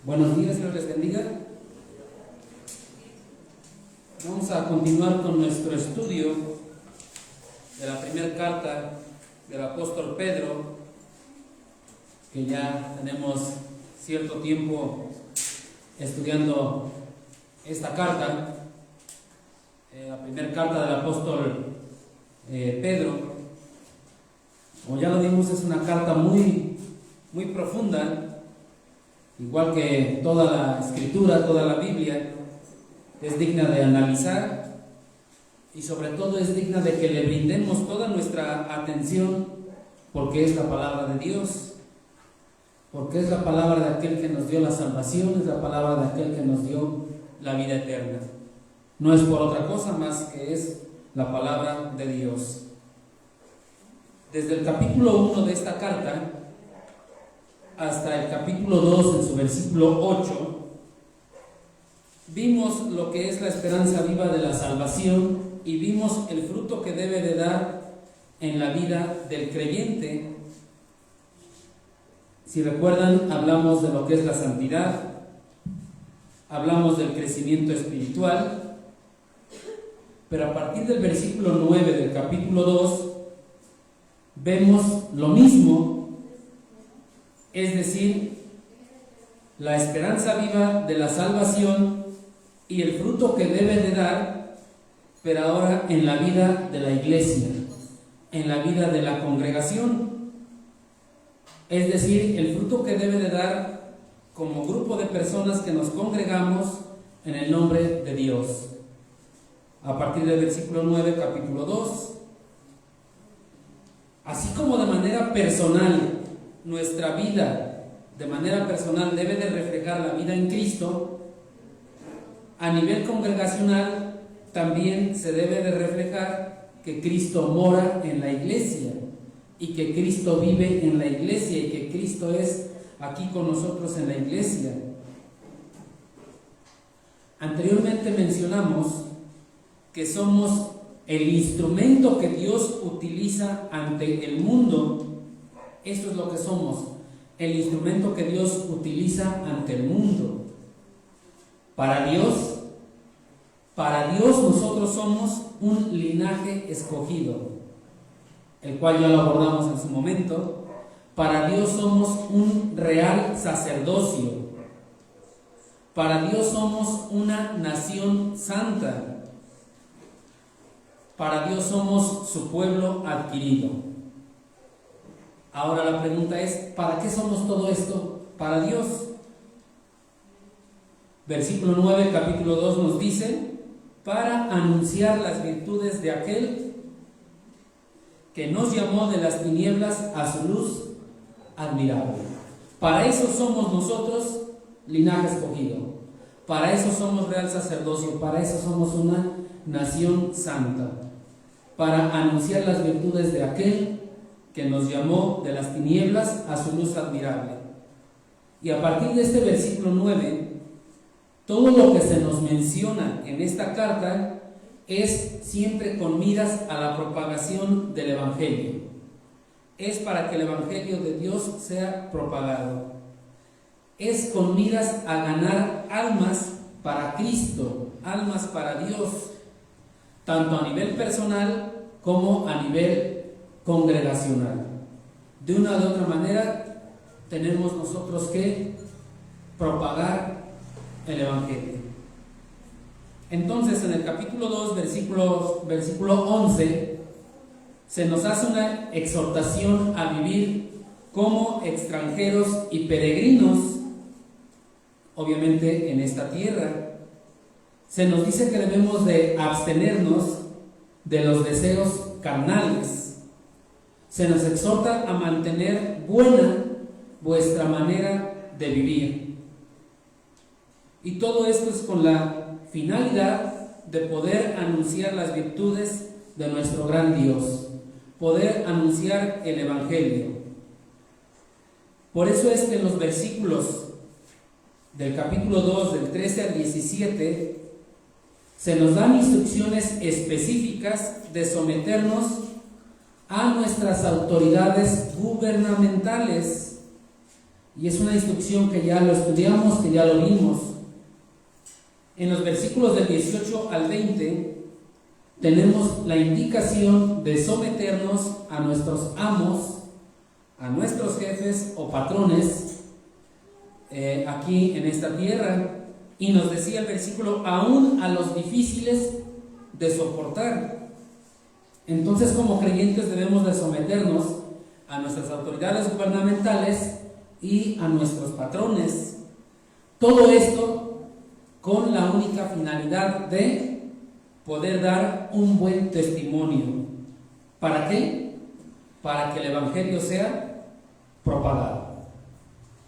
Buenos días, Dios les bendiga. Vamos a continuar con nuestro estudio de la primera carta del apóstol Pedro, que ya tenemos cierto tiempo estudiando esta carta, la primera carta del apóstol Pedro. Como ya lo vimos, es una carta muy profunda. Igual que toda la escritura, toda la Biblia, es digna de analizar y sobre todo es digna de que le brindemos toda nuestra atención, porque es la palabra de Dios, porque es la palabra de aquel que nos dio la salvación, es la palabra de aquel que nos dio la vida eterna. No es por otra cosa más que es la palabra de Dios. Desde el capítulo 1 de esta carta hasta el capítulo 2, en su versículo 8, vimos lo que es la esperanza viva de la salvación y vimos el fruto que debe de dar en la vida del creyente. Si recuerdan, hablamos de lo que es la santidad, hablamos del crecimiento espiritual, pero a partir del versículo 9 del capítulo 2, vemos lo mismo. Es decir, la esperanza viva de la salvación y el fruto que debe de dar, pero ahora en la vida de la iglesia, en la vida de la congregación. Es decir, el fruto que debe de dar como grupo de personas que nos congregamos en el nombre de Dios. A partir del versículo 9, capítulo 2. Así como de manera personal, nuestra vida de manera personal debe de reflejar la vida en Cristo, a nivel congregacional también se debe de reflejar que Cristo mora en la iglesia y que Cristo vive en la iglesia y que Cristo es aquí con nosotros en la iglesia. Anteriormente mencionamos que somos el instrumento que Dios utiliza ante el mundo. Esto es lo que somos, el instrumento que Dios utiliza ante el mundo. Para Dios nosotros somos un linaje escogido, el cual ya lo abordamos en su momento. Para Dios somos un real sacerdocio. Para Dios somos una nación santa. Para Dios somos su pueblo adquirido. Ahora la pregunta es, ¿para qué somos todo esto? Para Dios. Versículo 9, capítulo 2 nos dice, para anunciar las virtudes de aquel que nos llamó de las tinieblas a su luz admirable. Para eso somos nosotros linaje escogido. Para eso somos real sacerdocio. Para eso somos una nación santa. Para anunciar las virtudes de aquel que nos llamó de las tinieblas a su luz admirable. Y a partir de este versículo 9, todo lo que se nos menciona en esta carta es siempre con miras a la propagación del Evangelio. Es para que el Evangelio de Dios sea propagado. Es con miras a ganar almas para Cristo, almas para Dios, tanto a nivel personal como a nivel congregacional. De una u otra manera tenemos nosotros que propagar el Evangelio. Entonces en el capítulo 2, versículo 11, se nos hace una exhortación a vivir como extranjeros y peregrinos, obviamente en esta tierra. Se nos dice que debemos de abstenernos de los deseos carnales. Se nos exhorta a mantener buena vuestra manera de vivir. Y todo esto es con la finalidad de poder anunciar las virtudes de nuestro gran Dios, poder anunciar el Evangelio. Por eso es que en los versículos del capítulo 2, del 13 al 17, se nos dan instrucciones específicas de someternos a nuestras autoridades gubernamentales, Y es una instrucción que ya lo estudiamos, que ya lo vimos. En los versículos del 18 al 20 tenemos la indicación de someternos a nuestros amos, a nuestros jefes o patrones aquí en esta tierra. Y nos decía el versículo, aún a los difíciles de soportar. Entonces, como creyentes debemos de someternos a nuestras autoridades gubernamentales y a nuestros patrones. Todo esto con la única finalidad de poder dar un buen testimonio. ¿Para qué? Para que el Evangelio sea propagado.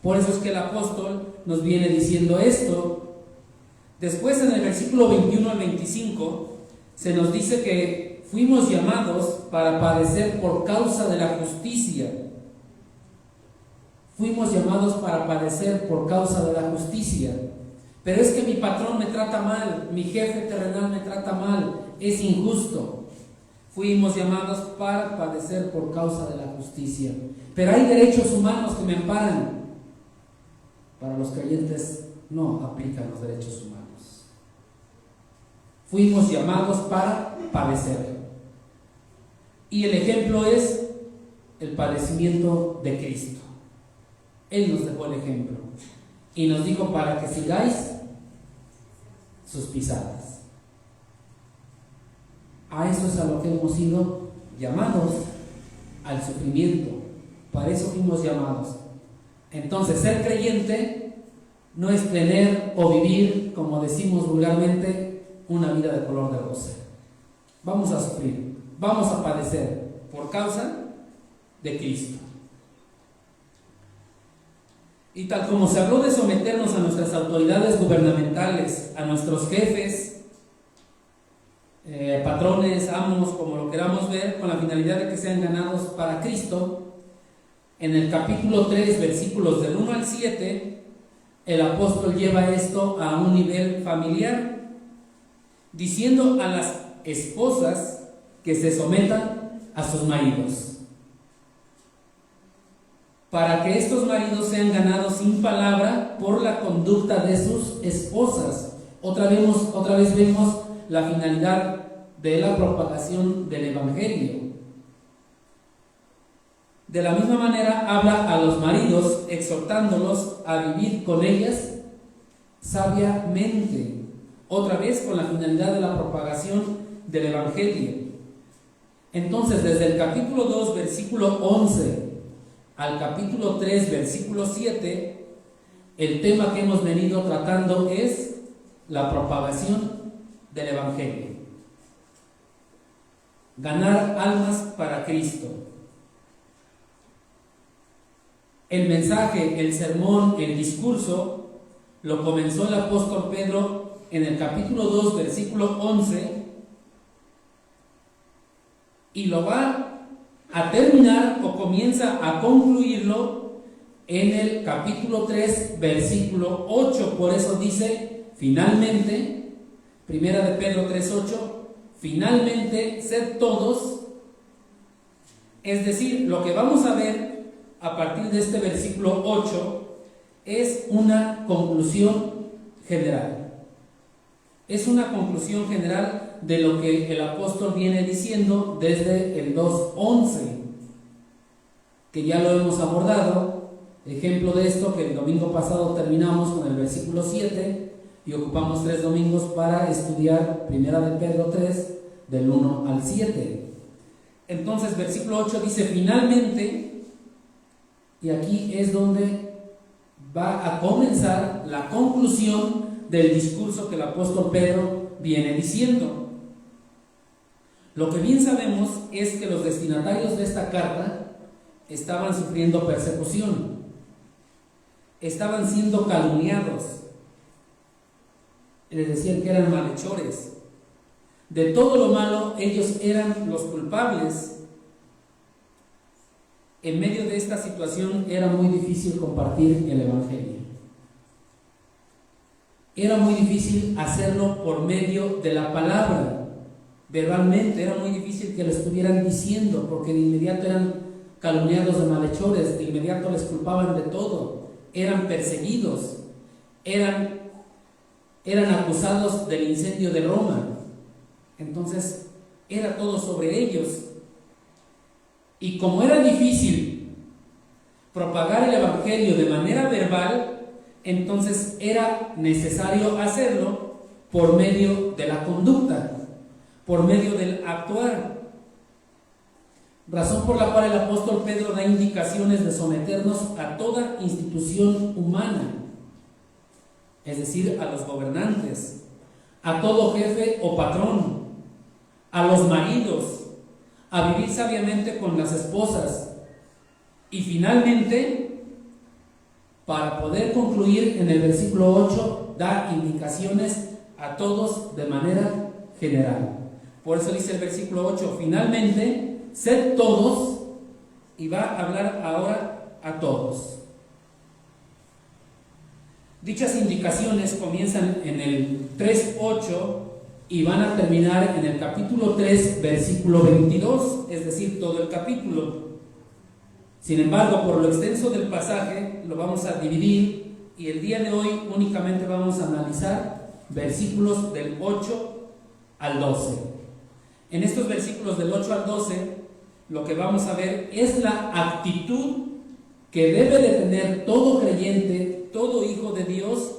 Por eso es que el apóstol nos viene diciendo esto. Después, en el versículo 21 al 25, se nos dice que fuimos llamados para padecer por causa de la justicia. Fuimos llamados para padecer por causa de la justicia. Pero es que mi patrón me trata mal, mi jefe terrenal me trata mal, es injusto. Fuimos llamados para padecer por causa de la justicia. Pero hay derechos humanos que me amparan. Para los creyentes no aplican los derechos humanos. Fuimos llamados para padecer. Y el ejemplo es el padecimiento de Cristo. Él nos dejó el ejemplo y nos dijo para que sigáis sus pisadas. A eso es a lo que hemos sido llamados, al sufrimiento. Para eso fuimos llamados. Entonces, ser creyente no es tener o vivir, como decimos vulgarmente, una vida de color de rosa. Vamos a sufrir, vamos a padecer por causa de Cristo. Y tal como se habló de someternos a nuestras autoridades gubernamentales, a nuestros jefes, patrones, amos, como lo queramos ver, con la finalidad de que sean ganados para Cristo, en el capítulo 3, versículos del 1 al 7, el apóstol lleva esto a un nivel familiar, diciendo a las esposas que se sometan a sus maridos, para que estos maridos sean ganados sin palabra por la conducta de sus esposas. Otra vez vemos la finalidad de la propagación del Evangelio. De la misma manera habla a los maridos, exhortándolos a vivir con ellas sabiamente. Otra vez con la finalidad de la propagación del Evangelio. Entonces, desde el capítulo 2, versículo 11, al capítulo 3, versículo 7, el tema que hemos venido tratando es la propagación del Evangelio. Ganar almas para Cristo. El mensaje, el sermón, el discurso, lo comenzó el apóstol Pedro en el capítulo 2, versículo 11, y lo va a terminar o comienza a concluirlo en el capítulo 3, versículo 8. Por eso dice, finalmente, primera de Pedro 3:8, finalmente, sed todos. Es decir, lo que vamos a ver a partir de este versículo 8 es una conclusión general. Es una conclusión general de lo que el apóstol viene diciendo desde el 2:11, que ya lo hemos abordado. Ejemplo de esto, que el domingo pasado terminamos con el versículo 7 y ocupamos 3 domingos para estudiar primera de Pedro 3, del 1 al 7. Entonces, versículo 8 dice, finalmente, y aquí es donde va a comenzar la conclusión del discurso que el apóstol Pedro viene diciendo. Lo que bien sabemos es que los destinatarios de esta carta estaban sufriendo persecución, estaban siendo calumniados, les decían que eran malhechores, de todo lo malo ellos eran los culpables. En medio de esta situación era muy difícil compartir el Evangelio. Era muy difícil hacerlo por medio de la palabra, verbalmente. Era muy difícil que lo estuvieran diciendo, porque de inmediato eran calumniados de malhechores, de inmediato les culpaban de todo. eran perseguidos, eran acusados del incendio de Roma. Entonces era todo sobre ellos. Y como era difícil propagar el evangelio de manera verbal, entonces era necesario hacerlo por medio de la conducta, por medio del actuar. Razón por la cual el apóstol Pedro da indicaciones de someternos a toda institución humana, es decir, a los gobernantes, a todo jefe o patrón, a los maridos, a vivir sabiamente con las esposas. Y finalmente, para poder concluir en el versículo 8, da indicaciones a todos de manera general. Por eso dice el versículo 8, finalmente, sed todos, y va a hablar ahora a todos. Dichas indicaciones comienzan en el 3:8 y van a terminar en el capítulo 3, versículo 22, es decir, todo el capítulo. Sin embargo, por lo extenso del pasaje, lo vamos a dividir y el día de hoy únicamente vamos a analizar versículos del 8 al 12. En estos versículos del 8 al 12, lo que vamos a ver es la actitud que debe de tener todo creyente, todo hijo de Dios,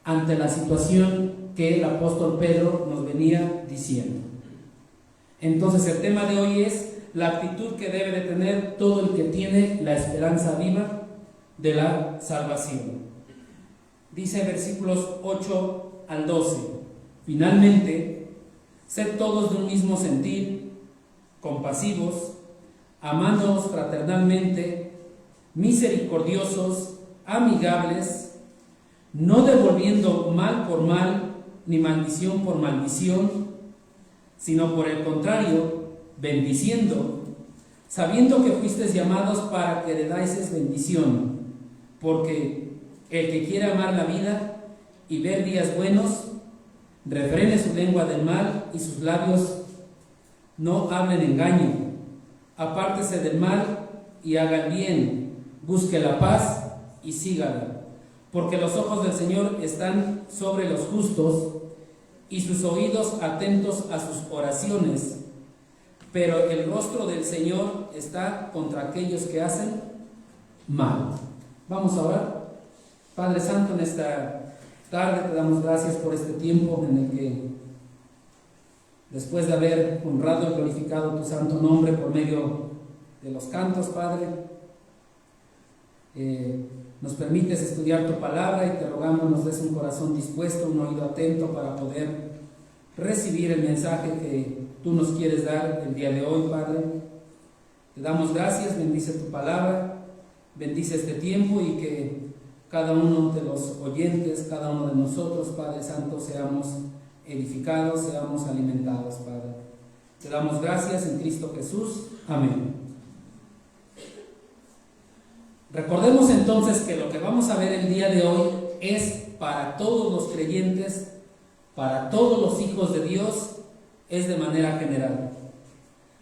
ante la situación que el apóstol Pedro nos venía diciendo. Entonces el tema de hoy es la actitud que debe de tener todo el que tiene la esperanza viva de la salvación. Dice versículos 8 al 12, finalmente, sed todos de un mismo sentir, compasivos, amándoos fraternalmente, misericordiosos, amigables, no devolviendo mal por mal, ni maldición por maldición, sino por el contrario, bendiciendo, sabiendo que fuisteis llamados para que heredáis bendición, porque el que quiere amar la vida y ver días buenos, refrene su lengua del mal y sus labios no hablen engaño. Apártese del mal y haga el bien, busque la paz y sígala, porque los ojos del Señor están sobre los justos y sus oídos atentos a sus oraciones, pero el rostro del Señor está contra aquellos que hacen mal. Vamos a orar. Padre Santo, en esta tarde te damos gracias por este tiempo en el que, después de haber honrado y glorificado tu santo nombre por medio de los cantos, Padre, nos permites estudiar tu palabra y te rogamos nos des un corazón dispuesto, un oído atento para poder recibir el mensaje que tú nos quieres dar el día de hoy, Padre. Te damos gracias, bendice tu palabra, bendice este tiempo y que cada uno de los oyentes, cada uno de nosotros, Padre Santo, seamos edificados, seamos alimentados, Padre. Te damos gracias en Cristo Jesús. Amén. Recordemos entonces que lo que vamos a ver el día de hoy es para todos los creyentes, para todos los hijos de Dios, es de manera general.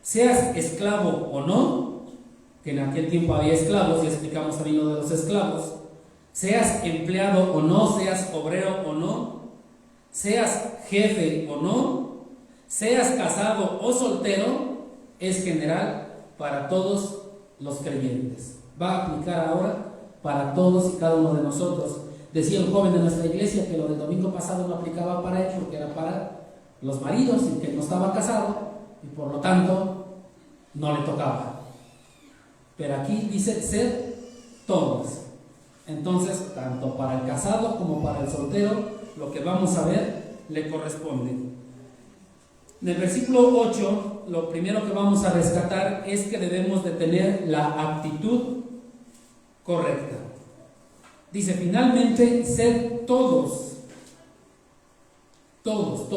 Seas esclavo o no, que en aquel tiempo había esclavos y explicamos también lo de los esclavos, seas empleado o no, seas obrero o no, seas jefe o no, seas casado o soltero, es general para todos los creyentes. Va a aplicar ahora para todos y cada uno de nosotros. Decía un joven de nuestra iglesia que lo del domingo pasado no aplicaba para él porque era para los maridos y que él no estaba casado y por lo tanto no le tocaba. Pero aquí dice ser todos. Entonces, tanto para el casado como para el soltero, lo que vamos a ver le corresponde. En el versículo 8, lo primero que vamos a rescatar es que debemos de tener la actitud correcta. Dice, finalmente, sed todos. Todos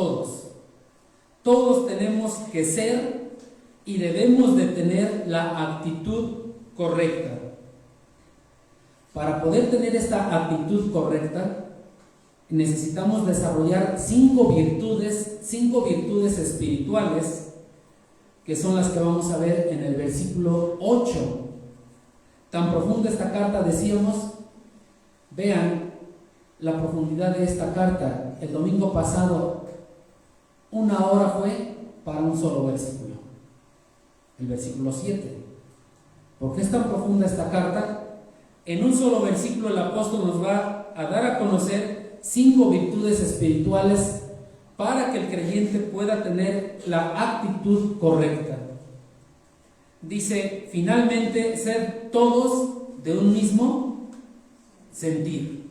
tenemos que ser y debemos de tener la actitud correcta. Para poder tener esta actitud correcta, necesitamos desarrollar 5 virtudes espirituales, que son las que vamos a ver en el versículo 8. Tan profunda esta carta, decíamos. Vean la profundidad de esta carta. El domingo pasado, 1 hora fue para un solo versículo, el versículo 7. ¿Por qué es tan profunda esta carta? En un solo versículo el apóstol nos va a dar a conocer 5 virtudes espirituales para que el creyente pueda tener la actitud correcta. Dice, finalmente, ser todos de un mismo sentir.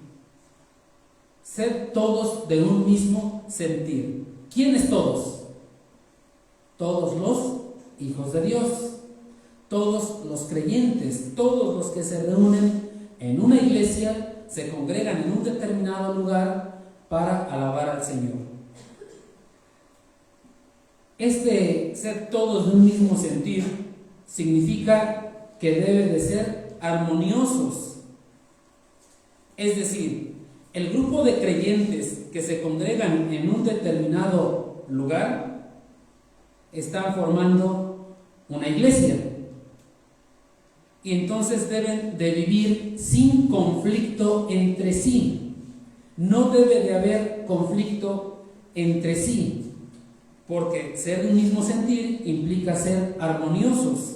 Ser todos de un mismo sentir. ¿Quiénes todos? Todos los hijos de Dios, todos los creyentes, todos los que se reúnen en una iglesia, se congregan en un determinado lugar para alabar al Señor. Este ser todos de un mismo sentir significa que deben de ser armoniosos. Es decir, el grupo de creyentes que se congregan en un determinado lugar están formando una iglesia. Y entonces deben de vivir sin conflicto entre sí. No debe de haber conflicto entre sí, porque ser de un mismo sentir implica ser armoniosos.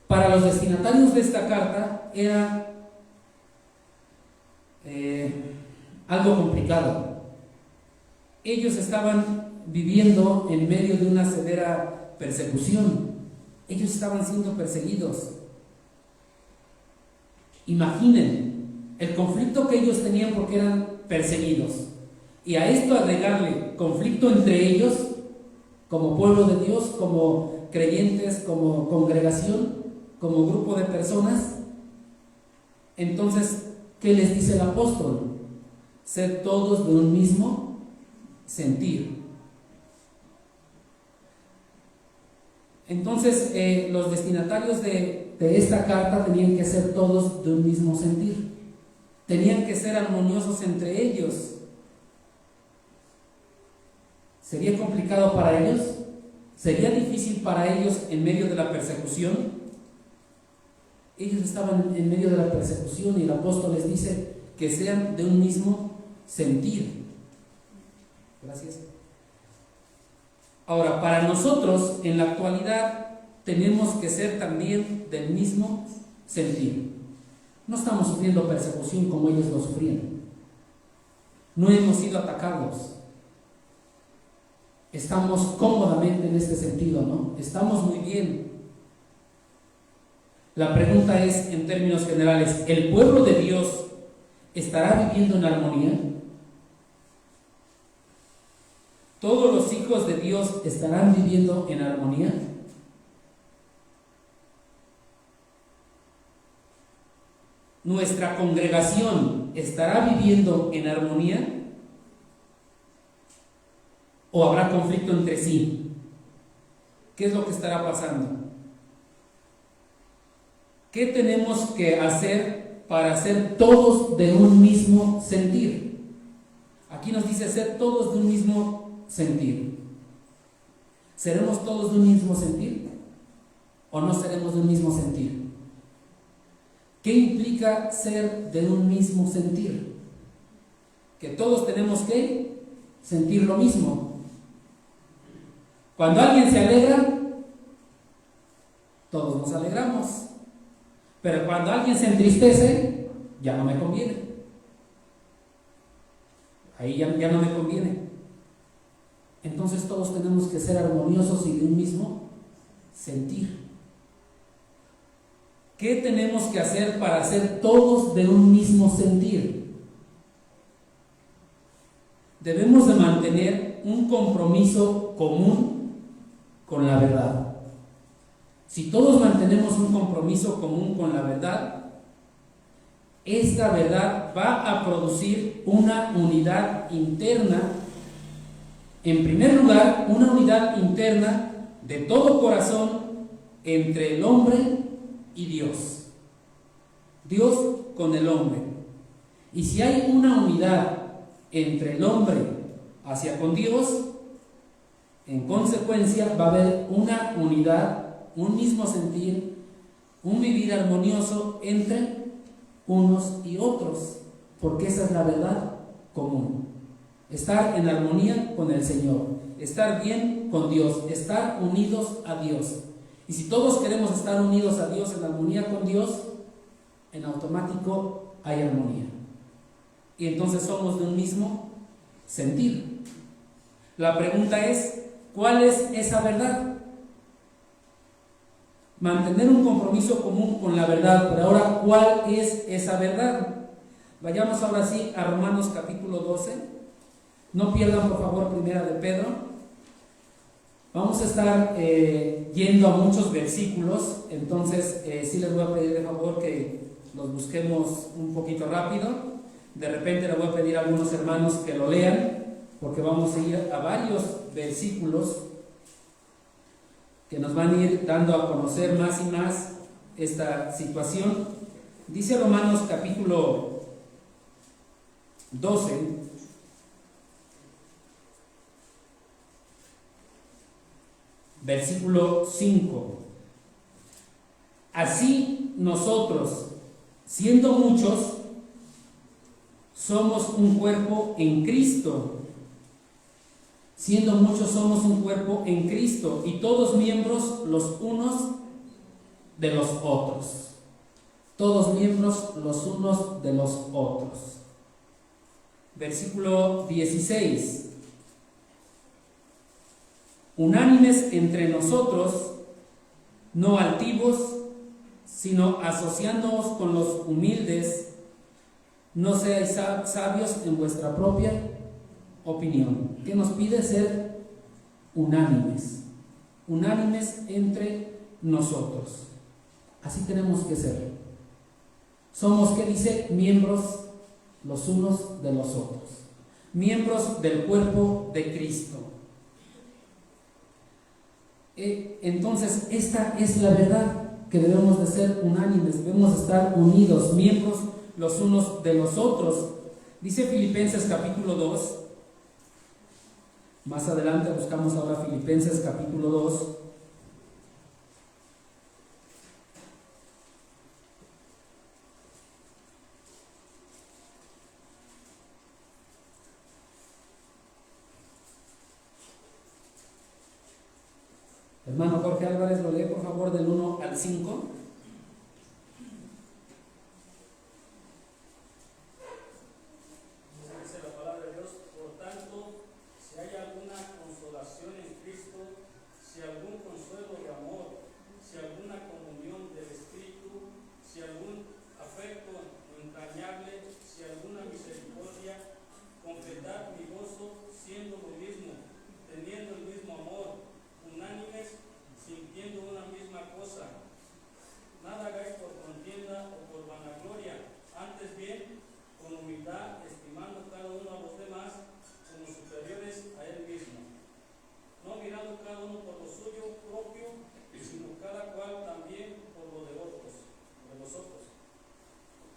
Para los destinatarios de esta carta era algo complicado. Ellos estaban viviendo en medio de una severa persecución. Ellos estaban siendo perseguidos. Imaginen el conflicto que ellos tenían porque eran perseguidos. Y a esto agregarle conflicto entre ellos, como pueblo de Dios, como creyentes, como congregación, como grupo de personas. Entonces, ¿qué les dice el apóstol? Ser todos de un mismo sentir. Entonces, los destinatarios de esta carta tenían que ser todos de un mismo sentir. Tenían que ser armoniosos entre ellos. ¿Sería complicado para ellos? ¿Sería difícil para ellos en medio de la persecución? Ellos estaban en medio de la persecución y el apóstol les dice que sean de un mismo sentir. Gracias. Ahora, para nosotros, en la actualidad, tenemos que ser también del mismo sentir. No estamos sufriendo persecución como ellos lo sufrían. No hemos sido atacados. Estamos cómodamente en este sentido, ¿no? Estamos muy bien. La pregunta es, en términos generales, ¿el pueblo de Dios estará viviendo en armonía? ¿Todos los hijos de Dios estarán viviendo en armonía? ¿Nuestra congregación estará viviendo en armonía? ¿O habrá conflicto entre sí? ¿Qué es lo que estará pasando? ¿Qué tenemos que hacer para ser todos de un mismo sentir? Aquí nos dice ser todos de un mismo sentir. ¿Seremos todos de un mismo sentir? ¿O no seremos de un mismo sentir? ¿Qué implica ser de un mismo sentir? Que todos tenemos que sentir lo mismo. Cuando alguien se alegra, todos nos alegramos. Pero cuando alguien se entristece, ya no me conviene. Ahí ya no me conviene. Entonces todos tenemos que ser armoniosos y de un mismo sentir. ¿Qué tenemos que hacer para ser todos de un mismo sentir? Debemos de mantener un compromiso común con la verdad. Si todos mantenemos un compromiso común con la verdad, esta verdad va a producir una unidad interna. En primer lugar, una unidad interna de todo corazón entre el hombre y Dios. Dios con el hombre. Y si hay una unidad entre el hombre hacia con Dios, en consecuencia va a haber una unidad, un mismo sentir, un vivir armonioso entre unos y otros, porque esa es la verdad común. Estar en armonía con el Señor, estar bien con Dios, estar unidos a Dios. Y si todos queremos estar unidos a Dios, en armonía con Dios, en automático hay armonía. Y entonces somos de un mismo sentir. La pregunta es, ¿cuál es esa verdad? Mantener un compromiso común con la verdad, pero ahora, ¿cuál es esa verdad? Vayamos ahora sí a Romanos capítulo 12. No pierdan por favor Primera de Pedro. Vamos a estar yendo a muchos versículos, entonces sí les voy a pedir de favor que los busquemos un poquito rápido. De repente le voy a pedir a algunos hermanos que lo lean, porque vamos a ir a varios versículos que nos van a ir dando a conocer más y más esta situación. Dice Romanos capítulo 12, versículo 5. Así nosotros, siendo muchos, somos un cuerpo en Cristo. Siendo muchos somos un cuerpo en Cristo y todos miembros los unos de los otros. Todos miembros los unos de los otros. Versículo 16. Unánimes entre nosotros, no altivos, sino asociándoos con los humildes. No seáis sabios en vuestra propia opinión. ¿Qué nos pide? Ser unánimes. Unánimes entre nosotros. Así tenemos que ser. Somos, ¿qué dice? Miembros los unos de los otros. Miembros del cuerpo de Cristo. Entonces, esta es la verdad, que debemos de ser unánimes, debemos de estar unidos, miembros los unos de los otros. Dice Filipenses capítulo 2, más adelante buscamos ahora Filipenses capítulo 2. Hermano Jorge Álvarez, lo lee por favor del 1 al 5.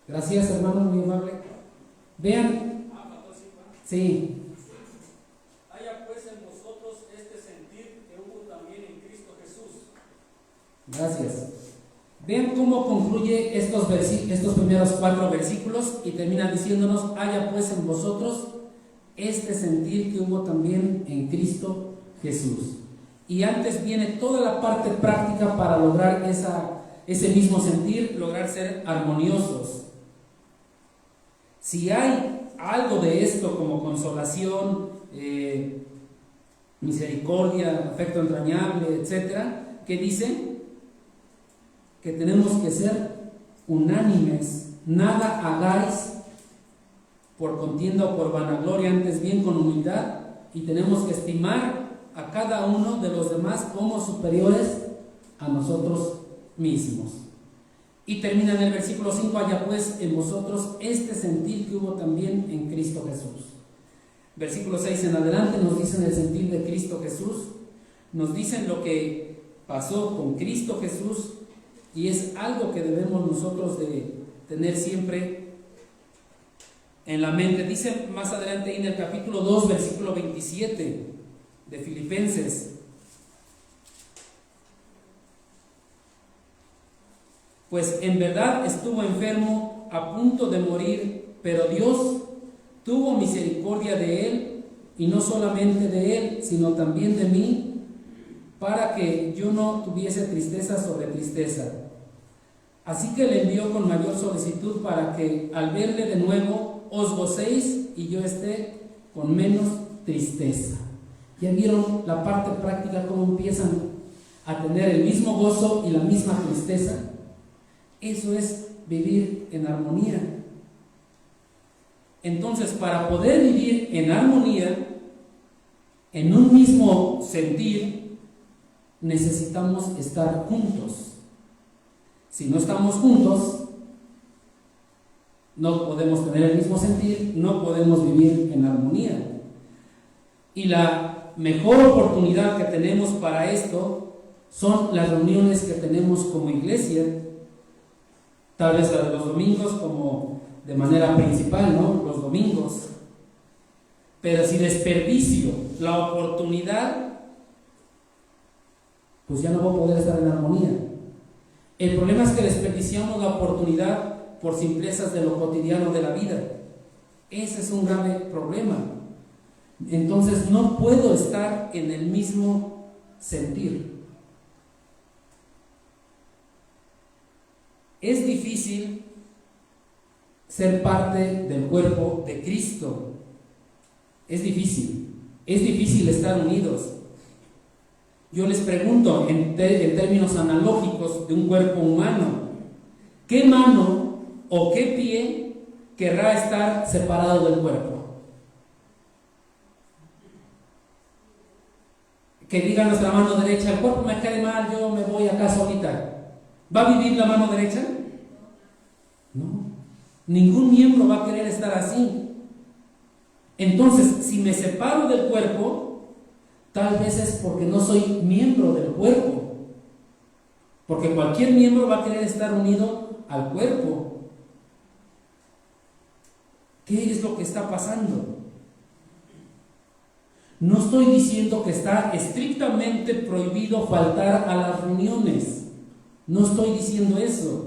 Gracias, hermano, muy amable. Vean. Sí. Haya pues en vosotros este sentir que hubo también en Cristo Jesús. Gracias. Vean cómo concluye estos primeros 4 versículos y termina diciéndonos: haya pues en vosotros este sentir que hubo también en Cristo Jesús. Y antes viene toda la parte práctica para lograr ese mismo sentir, lograr ser armoniosos. Si hay algo de esto como consolación, misericordia, afecto entrañable, etcétera, que dice que tenemos que ser unánimes, nada hagáis por contienda o por vanagloria, antes bien con humildad, y tenemos que estimar a cada uno de los demás como superiores a nosotros mismos. Y termina en el versículo 5: haya pues en vosotros este sentir que hubo también en Cristo Jesús. Versículo 6 en adelante nos dicen el sentir de Cristo Jesús, nos dicen lo que pasó con Cristo Jesús, y es algo que debemos nosotros de tener siempre en la mente. Dice más adelante en el capítulo 2, versículo 27 de Filipenses: pues en verdad estuvo enfermo a punto de morir, pero Dios tuvo misericordia de él, y no solamente de él, sino también de mí, para que yo no tuviese tristeza sobre tristeza. Así que le envió con mayor solicitud para que al verle de nuevo os gocéis y yo esté con menos tristeza. ¿Ya vieron la parte práctica cómo empiezan a tener el mismo gozo y la misma tristeza? Eso es vivir en armonía. Entonces, para poder vivir en armonía, en un mismo sentir, necesitamos estar juntos. Si no estamos juntos, no podemos tener el mismo sentir, no podemos vivir en armonía. Y la mejor oportunidad que tenemos para esto son las reuniones que tenemos como iglesia, tal vez la de los domingos como de manera principal, ¿no? Los domingos. Pero si desperdicio la oportunidad, pues ya no voy a poder estar en armonía. El problema es que desperdiciamos la oportunidad por simplezas de lo cotidiano de la vida. Ese es un grave problema. Entonces no puedo estar en el mismo sentir. Es difícil ser parte del cuerpo de Cristo. Es difícil estar unidos. Yo les pregunto, en términos analógicos de un cuerpo humano, ¿qué mano o qué pie querrá estar separado del cuerpo? Que diga nuestra mano derecha, el cuerpo me cae mal, yo me voy acá solita. ¿Va a vivir la mano derecha? No. Ningún miembro va a querer estar así. Entonces, si me separo del cuerpo, tal vez es porque no soy miembro del cuerpo. Porque cualquier miembro va a querer estar unido al cuerpo. ¿Qué es lo que está pasando? No estoy diciendo que está estrictamente prohibido faltar a las reuniones. No estoy diciendo eso.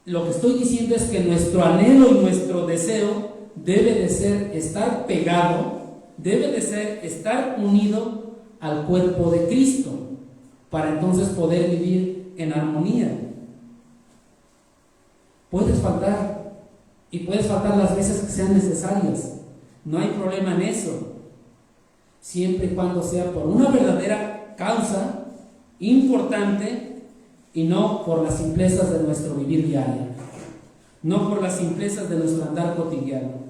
Lo que estoy diciendo es que nuestro anhelo y nuestro deseo debe de ser estar pegado, debe de ser estar unido al cuerpo de Cristo, para entonces poder vivir en armonía. Puedes faltar, y puedes faltar las veces que sean necesarias. No hay problema en eso, siempre y cuando sea por una verdadera causa importante y no por las simplezas de nuestro vivir diario, no por las simplezas de nuestro andar cotidiano.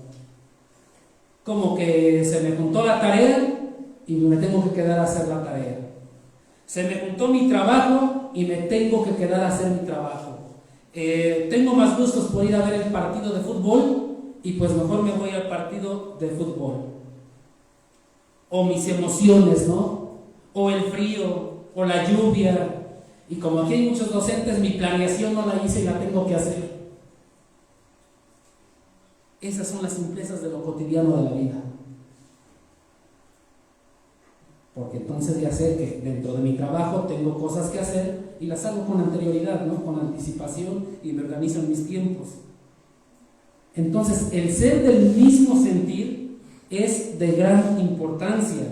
Como que se me juntó la tarea y me tengo que quedar a hacer la tarea. Se me juntó mi trabajo y me tengo que quedar a hacer mi trabajo. Tengo más gustos por ir a ver el partido de fútbol y pues mejor me voy al partido de fútbol. O mis emociones, ¿no? O el frío, o la lluvia. Y como aquí hay muchos docentes, mi planeación no la hice y la tengo que hacer. Esas son las simplezas de lo cotidiano de la vida. Porque entonces ya sé que dentro de mi trabajo tengo cosas que hacer y las hago con anterioridad, ¿no? Con anticipación, y me organizo en mis tiempos. Entonces, el ser del mismo sentir es de gran importancia.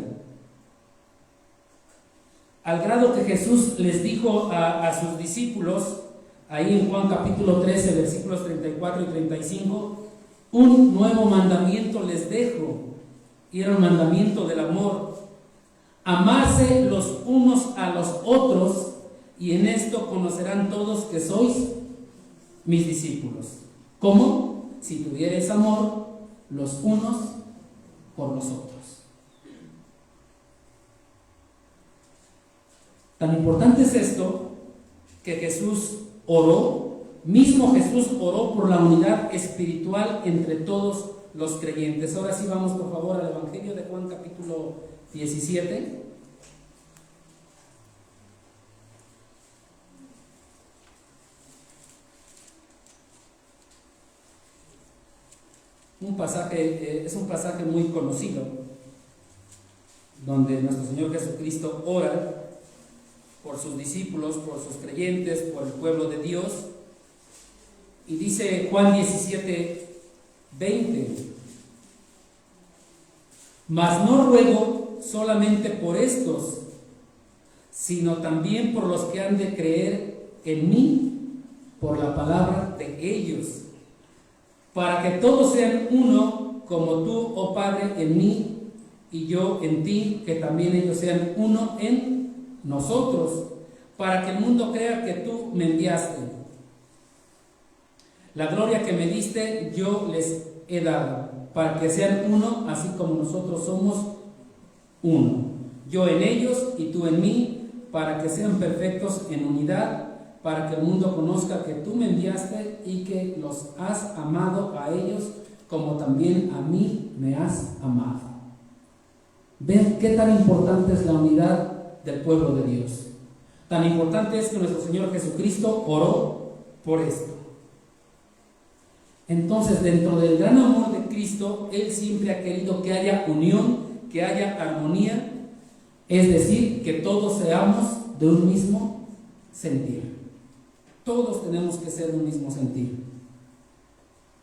Al grado que Jesús les dijo a sus discípulos, ahí en Juan capítulo 13, versículos 34 y 35, un nuevo mandamiento les dejo, y era un mandamiento del amor: amarse los unos a los otros, y en esto conocerán todos que sois mis discípulos. ¿Cómo? Si tuvierais amor los unos por los otros. Tan importante es esto que Jesús oró. Mismo Jesús oró por la unidad espiritual entre todos los creyentes. Ahora sí vamos por favor al Evangelio de Juan capítulo 17. Es un pasaje muy conocido, donde nuestro Señor Jesucristo ora por sus discípulos, por sus creyentes, por el pueblo de Dios. Y dice Juan 17:20: mas no ruego solamente por estos, sino también por los que han de creer en mí por la palabra de ellos, para que todos sean uno, como tú, oh Padre, en mí y yo en ti, que también ellos sean uno en nosotros, para que el mundo crea que tú me enviaste. La gloria que me diste yo les he dado, para que sean uno, así como nosotros somos uno. Yo en ellos y tú en mí, para que sean perfectos en unidad, para que el mundo conozca que tú me enviaste y que los has amado a ellos, como también a mí me has amado. ¿Ven qué tan importante es la unidad del pueblo de Dios? Tan importante es que nuestro Señor Jesucristo oró por esto. Entonces, dentro del gran amor de Cristo, Él siempre ha querido que haya unión, que haya armonía, es decir, que todos seamos de un mismo sentir. Todos tenemos que ser de un mismo sentir.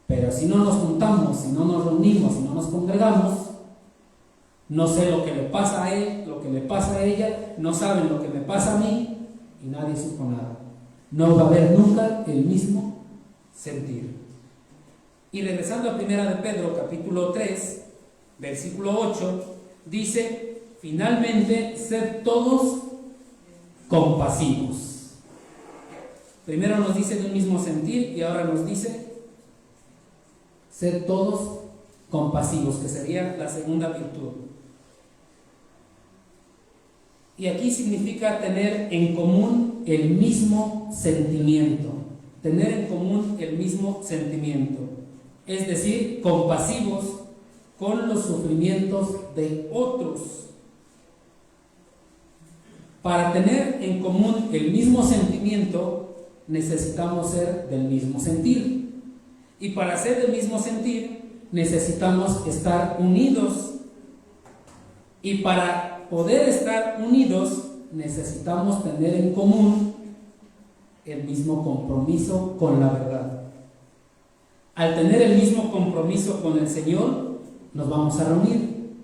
Pero si no nos juntamos, si no nos reunimos, si no nos congregamos, no sé lo que le pasa a él, lo que le pasa a ella, no saben lo que me pasa a mí y nadie supo nada. No va a haber nunca el mismo sentir. Y regresando a 1 de Pedro, capítulo 3, versículo 8, dice: finalmente, sed todos compasivos. Primero nos dice de un mismo sentir y ahora nos dice sed todos compasivos, que sería la segunda virtud. Y aquí significa tener en común el mismo sentimiento. Tener en común el mismo sentimiento. Es decir, compasivos con los sufrimientos de otros. Para tener en común el mismo sentimiento, necesitamos ser del mismo sentir. Y para ser del mismo sentir, necesitamos estar unidos. Y para poder estar unidos, necesitamos tener en común el mismo compromiso con la verdad. Al tener el mismo compromiso con el Señor, nos vamos a reunir.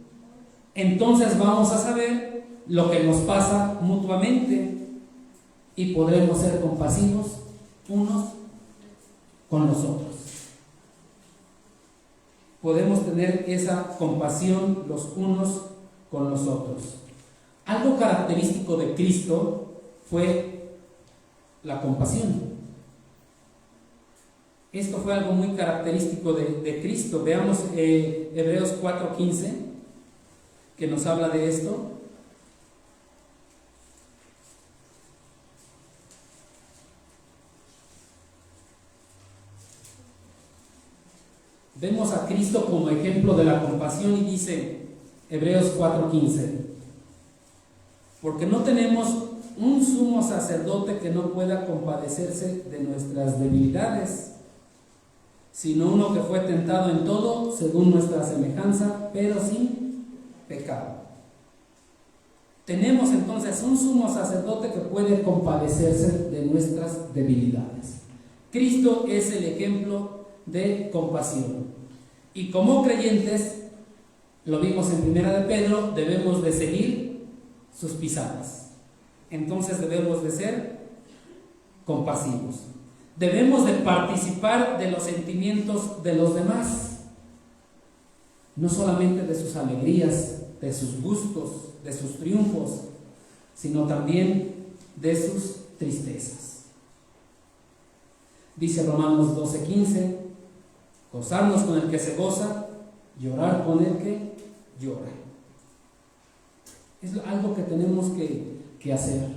Entonces vamos a saber lo que nos pasa mutuamente y podremos ser compasivos unos con los otros. Podemos tener esa compasión los unos con los otros. Algo característico de Cristo fue la compasión. Esto fue algo muy característico de Cristo. Veamos Hebreos 4:15, que nos habla de esto. Vemos a Cristo como ejemplo de la compasión y dice Hebreos 4:15: porque no tenemos un sumo sacerdote que no pueda compadecerse de nuestras debilidades, sino uno que fue tentado en todo según nuestra semejanza, pero sin pecado. Tenemos entonces un sumo sacerdote que puede compadecerse de nuestras debilidades. Cristo es el ejemplo de compasión. Y como creyentes, lo vimos en 1 de Pedro, debemos de seguir sus pisadas. Entonces debemos de ser compasivos. Debemos de participar de los sentimientos de los demás, no solamente de sus alegrías, de sus gustos, de sus triunfos, sino también de sus tristezas. Dice Romanos 12:15: gozarnos con el que se goza, llorar con el que llora. Es algo que tenemos que hacer.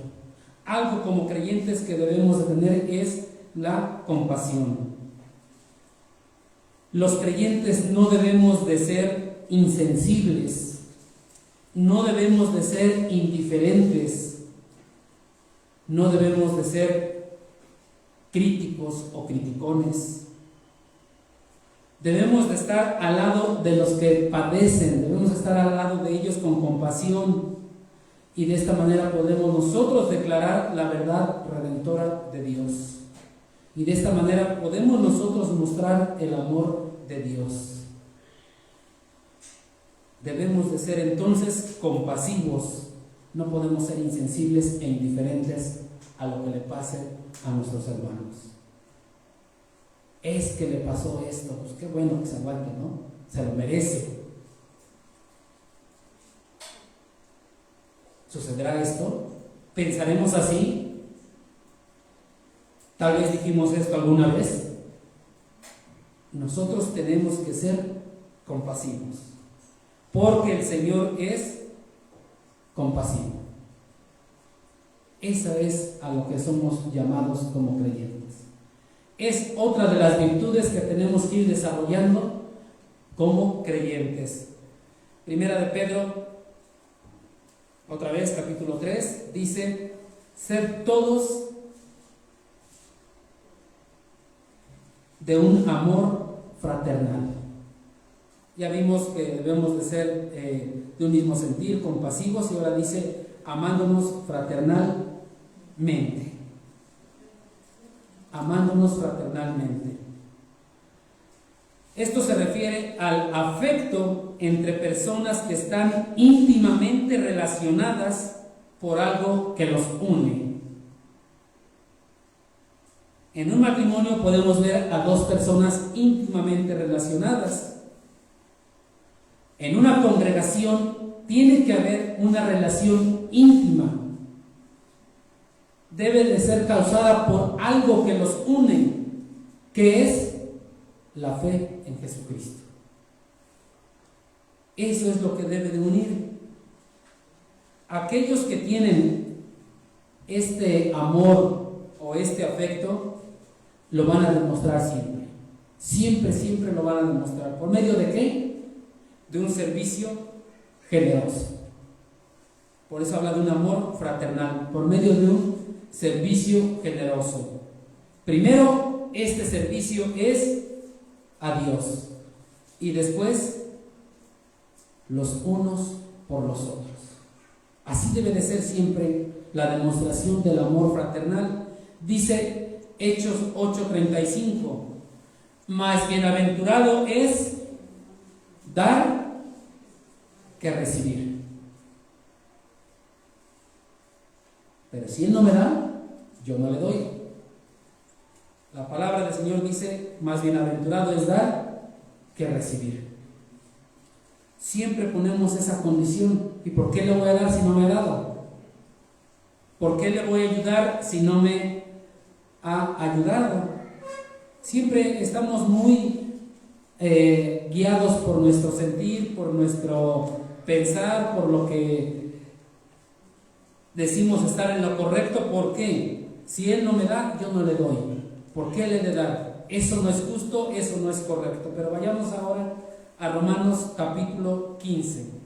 Algo como creyentes que debemos de tener es la compasión. Los creyentes no debemos de ser insensibles, no debemos de ser indiferentes, no debemos de ser críticos o criticones. Debemos de estar al lado de los que padecen, debemos estar al lado de ellos con compasión Y de esta manera podemos nosotros declarar la verdad redentora de Dios. Y de esta manera podemos nosotros mostrar el amor de Dios. Debemos de ser entonces compasivos. No podemos ser insensibles e indiferentes a lo que le pase a nuestros hermanos. Es que le pasó esto, pues qué bueno que se aguante, ¿no? Se lo merece. ¿Sucederá esto? ¿Pensaremos así? Tal vez dijimos esto alguna vez. Nosotros tenemos que ser compasivos, porque el Señor es compasivo. Esa es a lo que somos llamados como creyentes. Es otra de las virtudes que tenemos que ir desarrollando como creyentes. Primera de Pedro, otra vez, capítulo 3, dice: ser todos de un amor fraternal. Ya vimos que debemos de ser de un mismo sentir, compasivos, y ahora dice amándonos fraternalmente. Amándonos fraternalmente. Esto se refiere al afecto entre personas que están íntimamente relacionadas por algo que los une. En un matrimonio podemos ver a dos personas íntimamente relacionadas. En una congregación tiene que haber una relación íntima. Debe de ser causada por algo que los une, que es la fe en Jesucristo. Eso es lo que debe de unir. Aquellos que tienen este amor o este afecto lo van a demostrar siempre. Siempre lo van a demostrar. ¿Por medio de qué? De un servicio generoso. Por eso habla de un amor fraternal, por medio de un servicio generoso. Primero, este servicio es a Dios, y después los unos por los otros. Así debe de ser siempre la demostración del amor fraternal. Dice Hechos 8:35: más bienaventurado es dar que recibir. Pero si Él no me da, yo no le doy. La palabra del Señor dice: más bienaventurado es dar que recibir. Siempre ponemos esa condición. ¿Y por qué le voy a dar si no me ha dado? ¿Por qué le voy a ayudar si no me ha ayudado? Siempre estamos muy guiados por nuestro sentir, por nuestro pensar, por lo que decimos estar en lo correcto. ¿Por qué? Si Él no me da, yo no le doy. ¿Por qué le he de dar? Eso no es justo, eso no es correcto. Pero vayamos ahora a Romanos capítulo 15.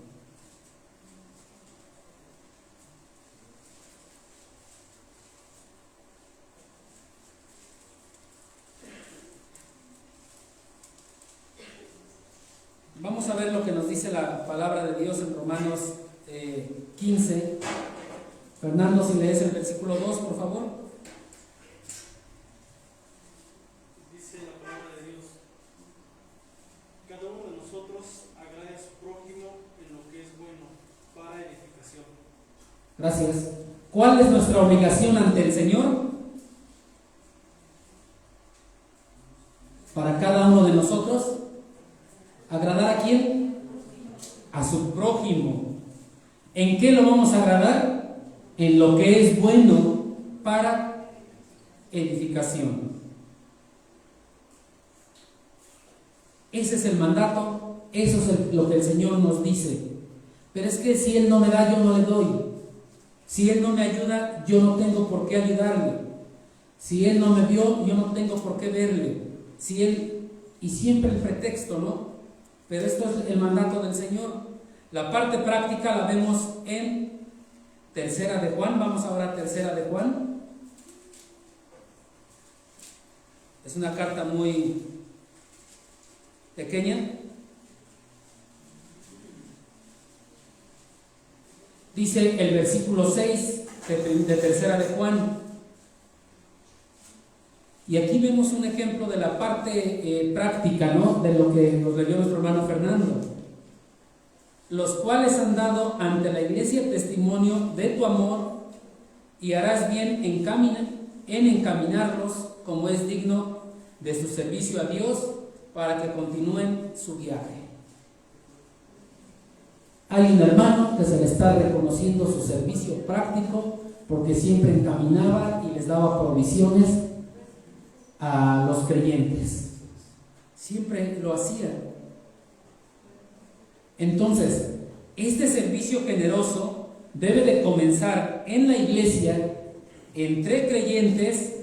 Vamos a ver lo que nos dice la palabra de Dios en Romanos 15. Fernando, si lees el versículo 2, por favor. Dice la palabra de Dios: cada uno de nosotros agrade a su prójimo en lo que es bueno para edificación. Gracias. ¿Cuál es nuestra obligación ante el Señor? Para cada uno de nosotros, ¿agradar a quién? A su prójimo. ¿En qué lo vamos a agradar? En lo que es bueno para edificación. Ese es el mandato, eso es lo que el Señor nos dice. Pero es que si Él no me da, yo no le doy. Si Él no me ayuda, yo no tengo por qué ayudarle. Si Él no me vio, yo no tengo por qué verle. Si Él, y siempre el pretexto, ¿no? Pero esto es el mandato del Señor. La parte práctica la vemos en Tercera de Juan. Vamos ahora a Tercera de Juan. Es una carta muy pequeña. Dice el versículo 6 de tercera de Juan. Y aquí vemos un ejemplo de la parte práctica, ¿no?, de lo que nos leyó nuestro hermano Fernando. Los cuales han dado ante la iglesia testimonio de tu amor, y harás bien en encaminarlos como es digno de su servicio a Dios, para que continúen su viaje. Hay un hermano que se le está reconociendo su servicio práctico, porque siempre encaminaba y les daba provisiones a los creyentes. Siempre lo hacía. Entonces, este servicio generoso debe de comenzar en la iglesia, entre creyentes,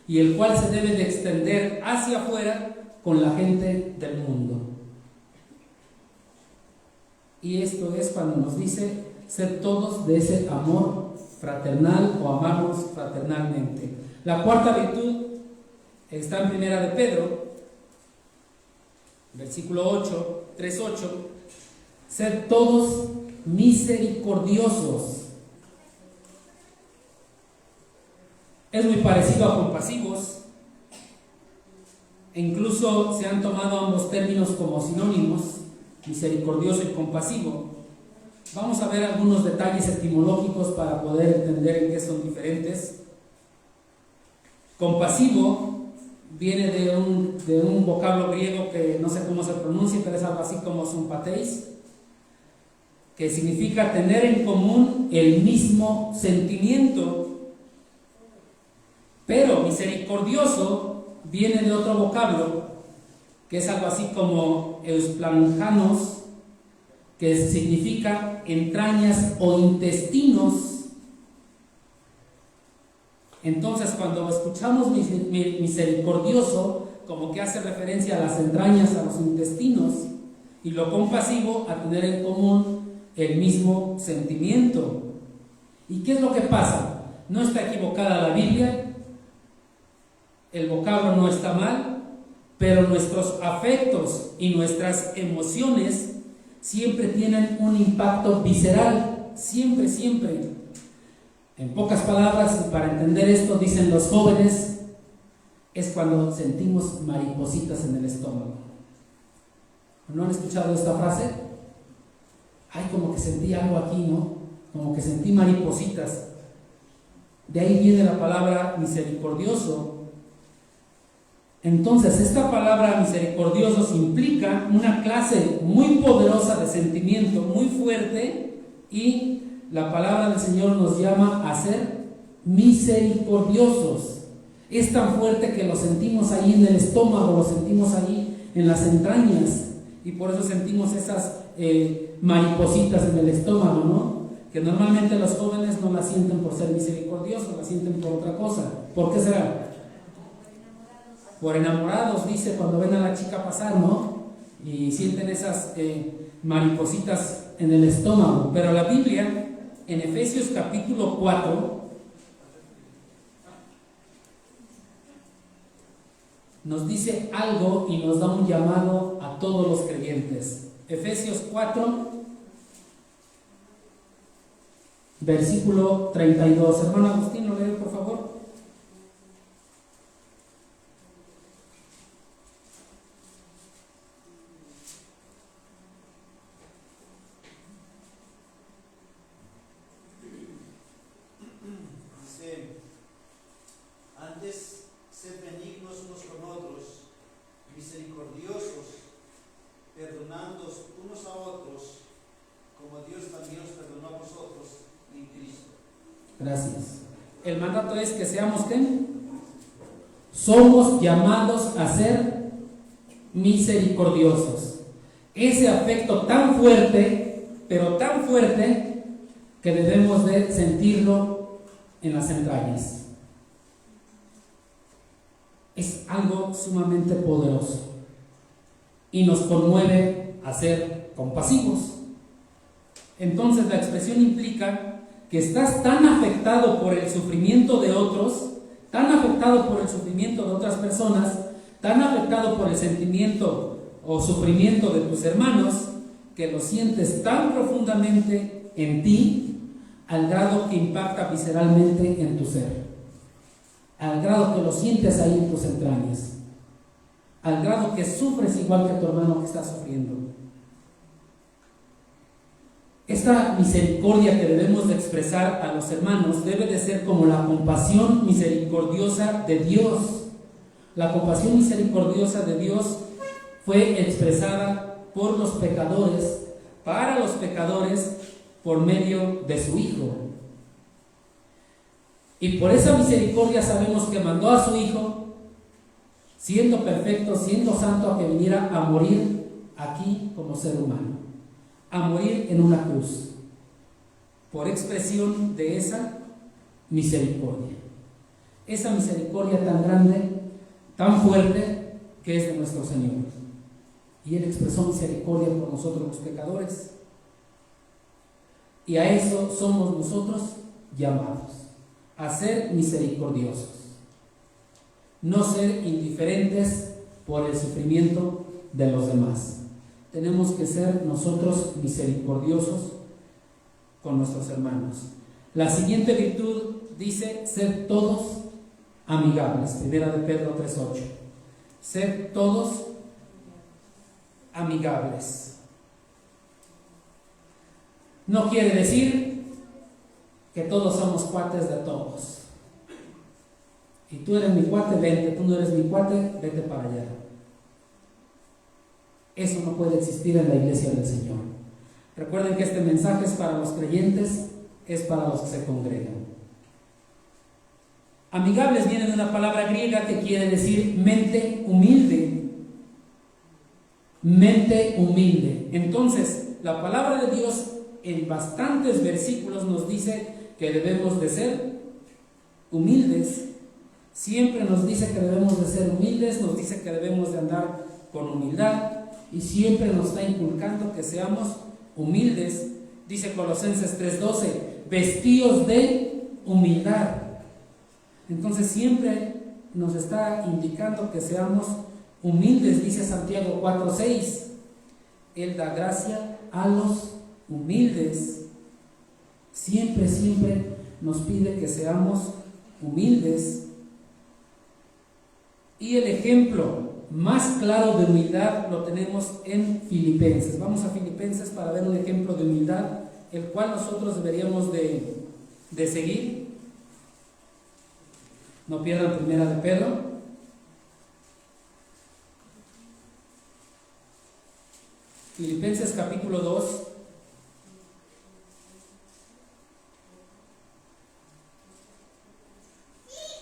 y el cual se debe de extender hacia afuera con la gente del mundo. Y esto es cuando nos dice ser todos de ese amor fraternal o amarnos fraternalmente. La cuarta virtud está en Primera de Pedro, versículo 8, 3:8. Ser todos misericordiosos. Es muy parecido a compasivos, e incluso se han tomado ambos términos como sinónimos, misericordioso y compasivo. Vamos a ver algunos detalles etimológicos para poder entender en qué son diferentes. Compasivo viene de un vocablo griego que no sé cómo se pronuncia, pero es algo así como sympatheis, que significa tener en común el mismo sentimiento. Pero misericordioso viene de otro vocablo, que es algo así como eusplanjanos, que significa entrañas o intestinos. Entonces, cuando escuchamos misericordioso, como que hace referencia a las entrañas, a los intestinos, y lo compasivo a tener en común el mismo sentimiento. ¿Y qué es lo que pasa? No está equivocada la Biblia, el vocablo no está mal, pero nuestros afectos y nuestras emociones siempre tienen un impacto visceral, siempre, siempre. En pocas palabras, para entender esto, dicen los jóvenes, es cuando sentimos maripositas en el estómago. ¿No han escuchado esta frase? Ay, como que sentí algo aquí, ¿no? Como que sentí maripositas. De ahí viene la palabra misericordioso. Entonces, esta palabra misericordiosos implica una clase muy poderosa de sentimiento, muy fuerte, y la palabra del Señor nos llama a ser misericordiosos. Es tan fuerte que lo sentimos ahí en el estómago, lo sentimos ahí en las entrañas, y por eso sentimos esas maripositas en el estómago, ¿no? Que normalmente los jóvenes no las sienten por ser misericordiosos, las sienten por otra cosa. ¿Por qué será? Por enamorados, dice, cuando ven a la chica pasar, ¿no? Y sienten esas maripositas en el estómago. Pero la Biblia, en Efesios capítulo 4, nos dice algo y nos da un llamado a todos los creyentes. Efesios 4, versículo 32. Hermano Agustín, ¿lo lee, por favor? Antes, sed benignos unos con otros, misericordiosos, perdonándoos unos a otros, como Dios también os perdonó a vosotros en Cristo. Gracias. El mandato es que seamos ¿qué? Somos llamados a ser misericordiosos. Ese afecto tan fuerte, pero tan fuerte, que debemos de sentirlo en las entrañas. Es algo sumamente poderoso y nos conmueve a ser compasivos. Entonces la expresión implica que estás tan afectado por el sufrimiento de otros, tan afectado por el sufrimiento de otras personas, tan afectado por el sentimiento o sufrimiento de tus hermanos, que lo sientes tan profundamente en ti, al grado que impacta visceralmente en tu ser, al grado que lo sientes ahí en tus entrañas, al grado que sufres igual que tu hermano que está sufriendo. Esta misericordia que debemos de expresar a los hermanos debe de ser como la compasión misericordiosa de Dios. La compasión misericordiosa de Dios fue expresada por los pecadores, para los pecadores, por medio de su Hijo. Y por esa misericordia sabemos que mandó a su Hijo, siendo perfecto, siendo santo, a que viniera a morir aquí como ser humano, a morir en una cruz, por expresión de esa misericordia. Esa misericordia tan grande, tan fuerte, que es de nuestro Señor. Y Él expresó misericordia por nosotros los pecadores. Y a eso somos nosotros llamados, a ser misericordiosos, no ser indiferentes por el sufrimiento de los demás. Tenemos que ser nosotros misericordiosos con nuestros hermanos. La siguiente virtud dice ser todos amigables. Primera de Pedro 3:8. Ser todos amigables. No quiere decir que todos somos cuates de todos. Y tú eres mi cuate, vente. Tú no eres mi cuate, vete para allá. Eso no puede existir en la iglesia del Señor. Recuerden que este mensaje es para los creyentes, es para los que se congregan. Amigables viene de una palabra griega que quiere decir mente humilde. Mente humilde. Entonces, la palabra de Dios en bastantes versículos nos dice que debemos de ser humildes. Siempre nos dice que debemos de ser humildes, nos dice que debemos de andar con humildad. Y siempre nos está inculcando que seamos humildes. Dice Colosenses 3:12, vestíos de humildad. Entonces siempre nos está indicando que seamos humildes. Dice Santiago 4:6, Él da gracia a los humildes. Siempre nos pide que seamos humildes. Y el ejemplo más claro de humildad lo tenemos en Filipenses. Vamos a Filipenses para ver un ejemplo de humildad, el cual nosotros deberíamos de seguir. No pierdan Primera de Pedro. Filipenses capítulo 2.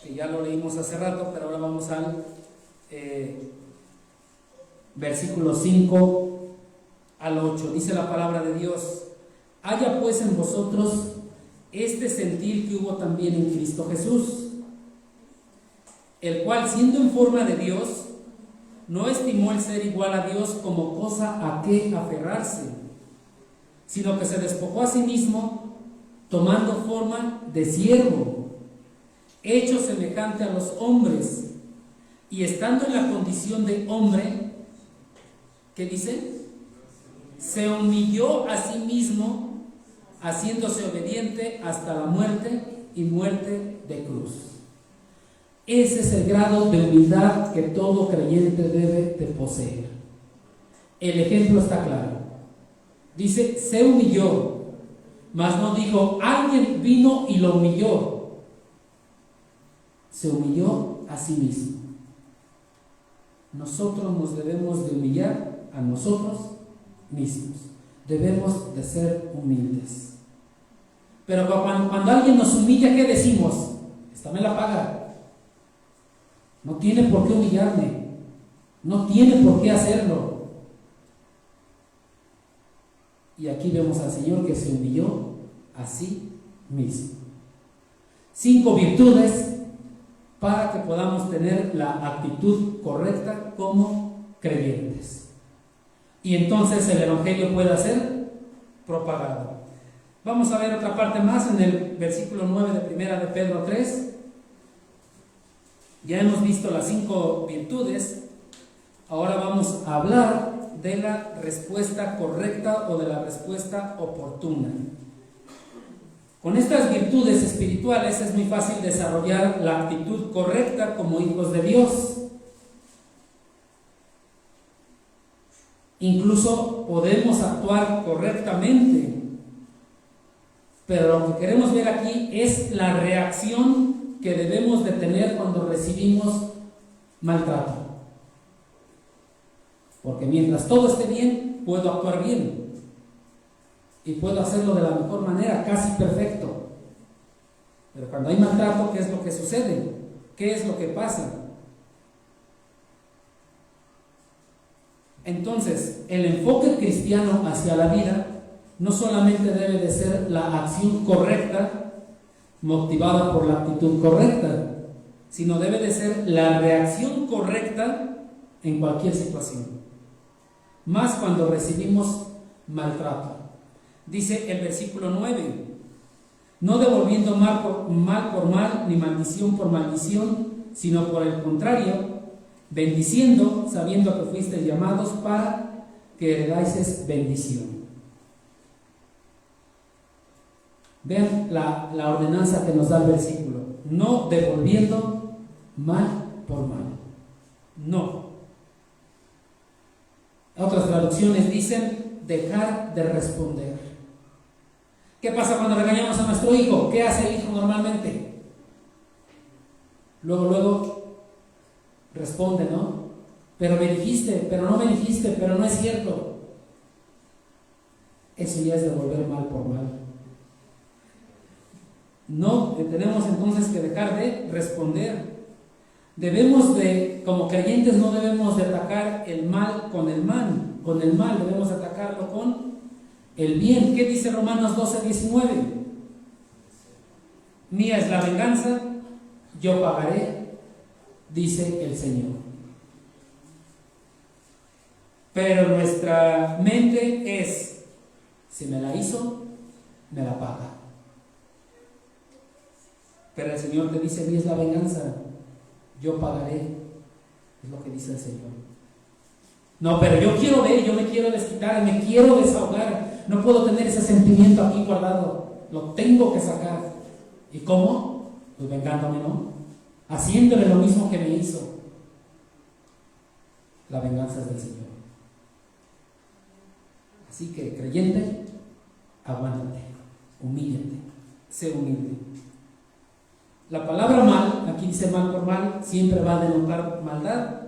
Que ya lo leímos hace rato, pero ahora vamos al versículo 5 al 8. Dice la palabra de Dios: haya pues en vosotros este sentir que hubo también en Cristo Jesús, el cual, siendo en forma de Dios, no estimó el ser igual a Dios como cosa a que aferrarse, sino que se despojó a sí mismo, tomando forma de siervo, hecho semejante a los hombres, y estando en la condición de hombre, ¿qué dice? Se humilló a sí mismo, haciéndose obediente hasta la muerte y muerte de cruz. Ese es el grado de humildad que todo creyente debe de poseer. El ejemplo está claro. Dice, se humilló, mas no dijo, alguien vino y lo humilló. Se humilló a sí mismo. Nosotros nos debemos de humillar a nosotros mismos. Debemos de ser humildes. Pero cuando alguien nos humilla, ¿qué decimos? Esta me la paga. No tiene por qué humillarme. No tiene por qué hacerlo. Y aquí vemos al Señor que se humilló a sí mismo. 5 virtudes para que podamos tener la actitud correcta como creyentes. Y entonces el Evangelio pueda ser propagado. Vamos a ver otra parte más en el versículo 9 de Primera de Pedro 3. Ya hemos visto las 5 virtudes. Ahora vamos a hablar de la respuesta correcta o de la respuesta oportuna. Con estas virtudes espirituales es muy fácil desarrollar la actitud correcta como hijos de Dios. Incluso podemos actuar correctamente. Pero lo que queremos ver aquí es la reacción que debemos de tener cuando recibimos maltrato. Porque mientras todo esté bien, puedo actuar bien. Y puedo hacerlo de la mejor manera, casi perfecto. Pero cuando hay maltrato, ¿qué es lo que sucede? ¿Qué es lo que pasa? Entonces, el enfoque cristiano hacia la vida no solamente debe de ser la acción correcta, motivada por la actitud correcta, sino debe de ser la reacción correcta en cualquier situación. Más cuando recibimos maltrato. Dice el versículo 9, no devolviendo mal por mal, ni maldición por maldición, sino por el contrario, bendiciendo, sabiendo que fuisteis llamados para que heredáis bendición. Vean la ordenanza que nos da el versículo. No devolviendo mal por mal. No. Otras traducciones dicen dejar de responder. ¿Qué pasa cuando regañamos a nuestro hijo? ¿Qué hace el hijo normalmente? Luego responde, ¿no? Pero me dijiste, pero no me dijiste, pero no es cierto. Eso ya es devolver mal por mal. No, tenemos entonces que dejar de responder. Debemos de, como creyentes, no debemos de atacar el mal con el mal, debemos atacarlo con el bien. ¿Qué dice Romanos 12:19? Mía es la venganza, yo pagaré, dice el Señor. Pero nuestra mente es, si me la hizo, me la paga. Pero el Señor te dice, mía es la venganza, yo pagaré, es lo que dice el Señor. No, pero yo quiero ver, yo me quiero desquitar, me quiero desahogar, no puedo tener ese sentimiento aquí guardado, lo tengo que sacar. ¿Y cómo? Pues vengándome, ¿no? Haciéndole lo mismo que me hizo. La venganza es del Señor. Así que, creyente, aguántate, humíllate, sé humilde. La palabra mal, aquí dice mal por mal, siempre va a denotar maldad.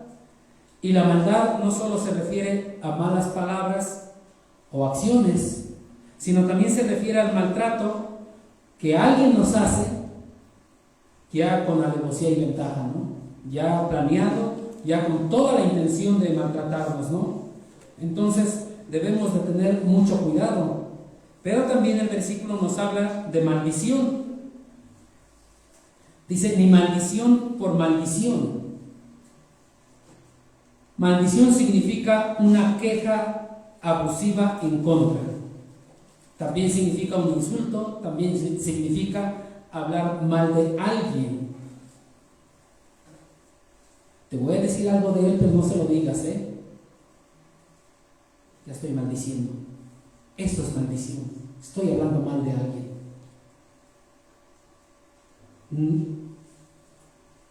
Y la maldad no solo se refiere a malas palabras o acciones, sino también se refiere al maltrato que alguien nos hace ya con alevosía y ventaja, ¿no? Ya planeado, ya con toda la intención de maltratarnos, ¿no? Entonces debemos de tener mucho cuidado. Pero también el versículo nos habla de maldición. Dice, ni maldición por maldición. Maldición significa una queja abusiva en contra. También significa un insulto, también significa hablar mal de alguien. Te voy a decir algo de él, pero no se lo digas, ¿eh? Ya estoy maldiciendo. Esto es maldición. Estoy hablando mal de alguien.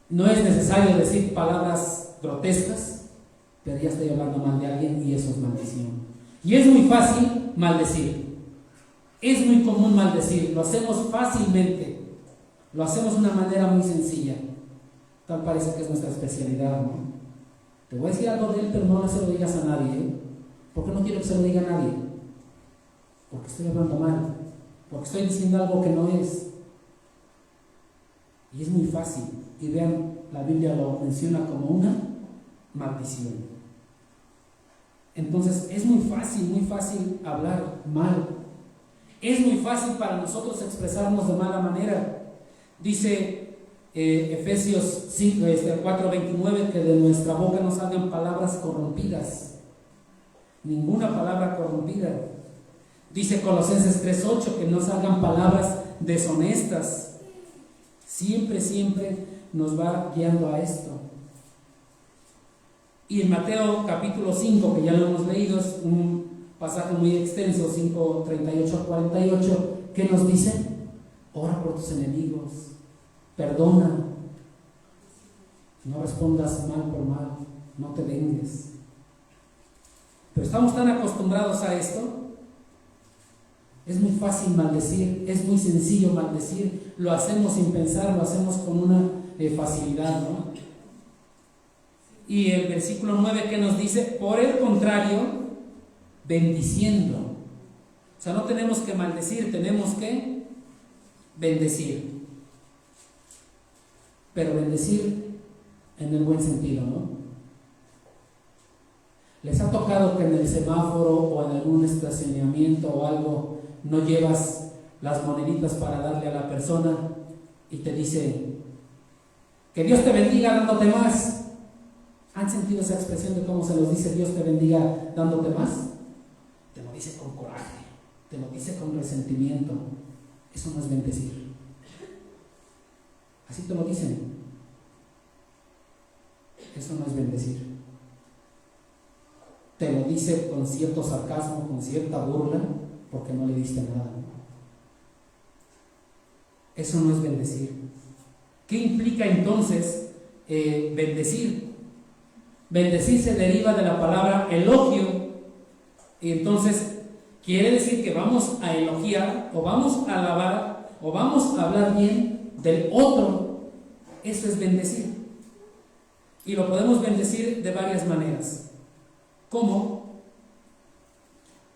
No es necesario decir palabras grotescas, pero ya estoy hablando mal de alguien y eso es maldición. Y es muy fácil maldecir. Es muy común maldecir. Lo hacemos fácilmente. Lo hacemos de una manera muy sencilla. Tal parece que es nuestra especialidad, ¿no? Te voy a decir algo de él, pero no se lo digas a nadie, ¿eh? ¿Por qué no quiero que se lo diga a nadie? Porque estoy hablando mal. Porque estoy diciendo algo que no es. Y es muy fácil. Y vean, la Biblia lo menciona como una maldición. Entonces es muy fácil hablar mal. Es muy fácil para nosotros expresarnos de mala manera. Dice Efesios 4:29 que de nuestra boca no salgan palabras corrompidas. Ninguna palabra corrompida. Dice Colosenses 3:8 que no salgan palabras deshonestas. Siempre nos va guiando a esto. Y en Mateo capítulo 5, que ya lo hemos leído, es un pasaje muy extenso, 5:38 al 48, ¿qué nos dice? tus enemigos, perdona, no respondas mal por mal, no te vengues. Pero estamos tan acostumbrados a esto, es muy fácil maldecir, es muy sencillo maldecir, lo hacemos sin pensar, lo hacemos con una facilidad, ¿no? Y el versículo 9 que nos dice, por el contrario, bendiciendo. O sea, no tenemos que maldecir, tenemos que bendecir. Pero bendecir en el buen sentido, ¿no? ¿Les ha tocado que en el semáforo o en algún estacionamiento o algo no llevas las moneditas para darle a la persona y te dice, que Dios te bendiga dándote más? ¿Han sentido esa expresión de cómo se los dice Dios te bendiga dándote más? Te lo dice con coraje, te lo dice con resentimiento. Eso no es bendecir. Así te lo dicen. Eso no es bendecir. Te lo dice con cierto sarcasmo, con cierta burla, porque no le diste nada. Eso no es bendecir. ¿Qué implica entonces bendecir? Bendecir se deriva de la palabra elogio, y entonces quiere decir que vamos a elogiar, o vamos a alabar, o vamos a hablar bien del otro. Eso es bendecir. Y lo podemos bendecir de varias maneras. ¿Cómo?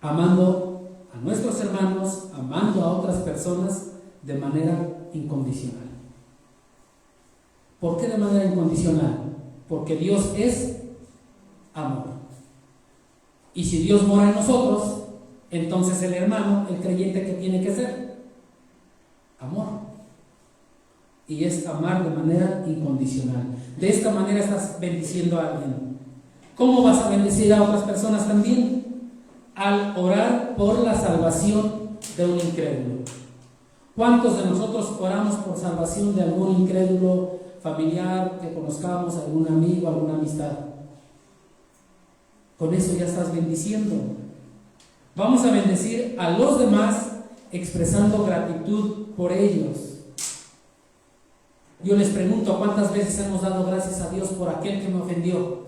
Amando a nuestros hermanos, amando a otras personas de manera incondicional. ¿Por qué de manera incondicional? Porque Dios es amor. Y si Dios mora en nosotros, entonces el hermano, el creyente, ¿qué tiene que ser? Amor. Y es amar de manera incondicional. De esta manera estás bendiciendo a alguien. ¿Cómo vas a bendecir a otras personas también? Al orar por la salvación de un incrédulo. ¿Cuántos de nosotros oramos por salvación de algún incrédulo familiar que conozcamos, algún amigo, alguna amistad? Con eso ya estás bendiciendo. Vamos a bendecir a los demás expresando gratitud por ellos. Yo les pregunto, ¿cuántas veces hemos dado gracias a Dios por aquel que me ofendió?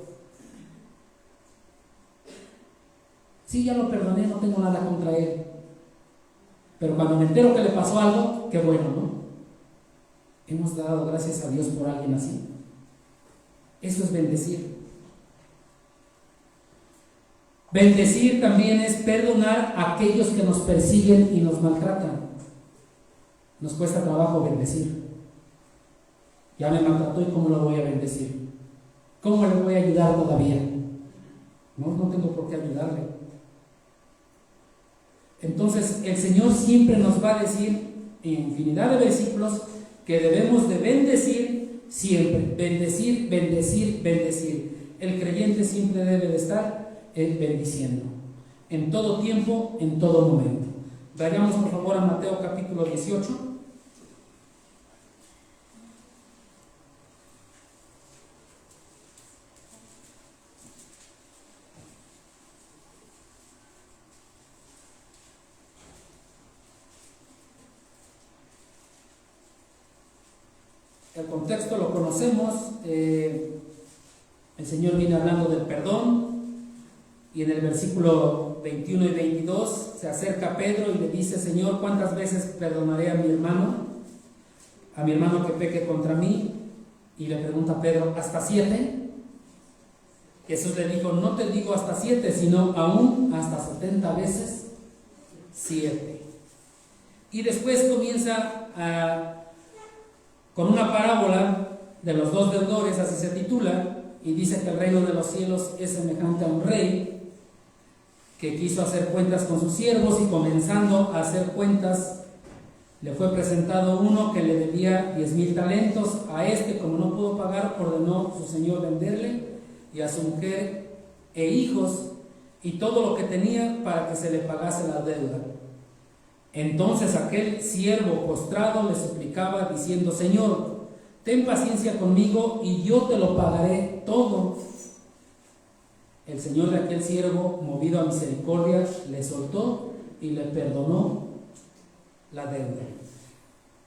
Sí, ya lo perdoné, no tengo nada contra él. Pero cuando me entero que le pasó algo, qué bueno, ¿no? Hemos dado gracias a Dios por alguien así. Eso es bendecir. Bendecir también es perdonar a aquellos que nos persiguen y nos maltratan. Nos cuesta trabajo bendecir. Ya me maltrató, ¿y cómo lo voy a bendecir? ¿Cómo le voy a ayudar todavía? No tengo por qué ayudarle. Entonces el Señor siempre nos va a decir en infinidad de versículos que debemos de bendecir siempre. Bendecir, bendecir, bendecir. El creyente siempre debe de estar bendiciendo. En todo tiempo, en todo momento. Vayamos por favor a Mateo capítulo 18. El contexto lo conocemos. El Señor viene hablando del perdón, y en el versículo 21 y 22 se acerca Pedro y le dice: Señor, ¿cuántas veces perdonaré a mi hermano que peque contra mí? Y le pregunta Pedro: ¿hasta 7? Jesús le dijo: no te digo hasta 7, sino aún hasta 70 veces 7. Y después comienza con una parábola de los dos deudores, así se titula, y dice que el reino de los cielos es semejante a un rey que quiso hacer cuentas con sus siervos, y comenzando a hacer cuentas le fue presentado uno que le debía 10,000 talentos. A este, como no pudo pagar, ordenó su señor venderle y a su mujer e hijos y todo lo que tenía para que se le pagase la deuda. Entonces aquel siervo postrado le suplicaba diciendo: Señor, ten paciencia conmigo y yo te lo pagaré todo. El señor de aquel siervo, movido a misericordia, le soltó y le perdonó la deuda.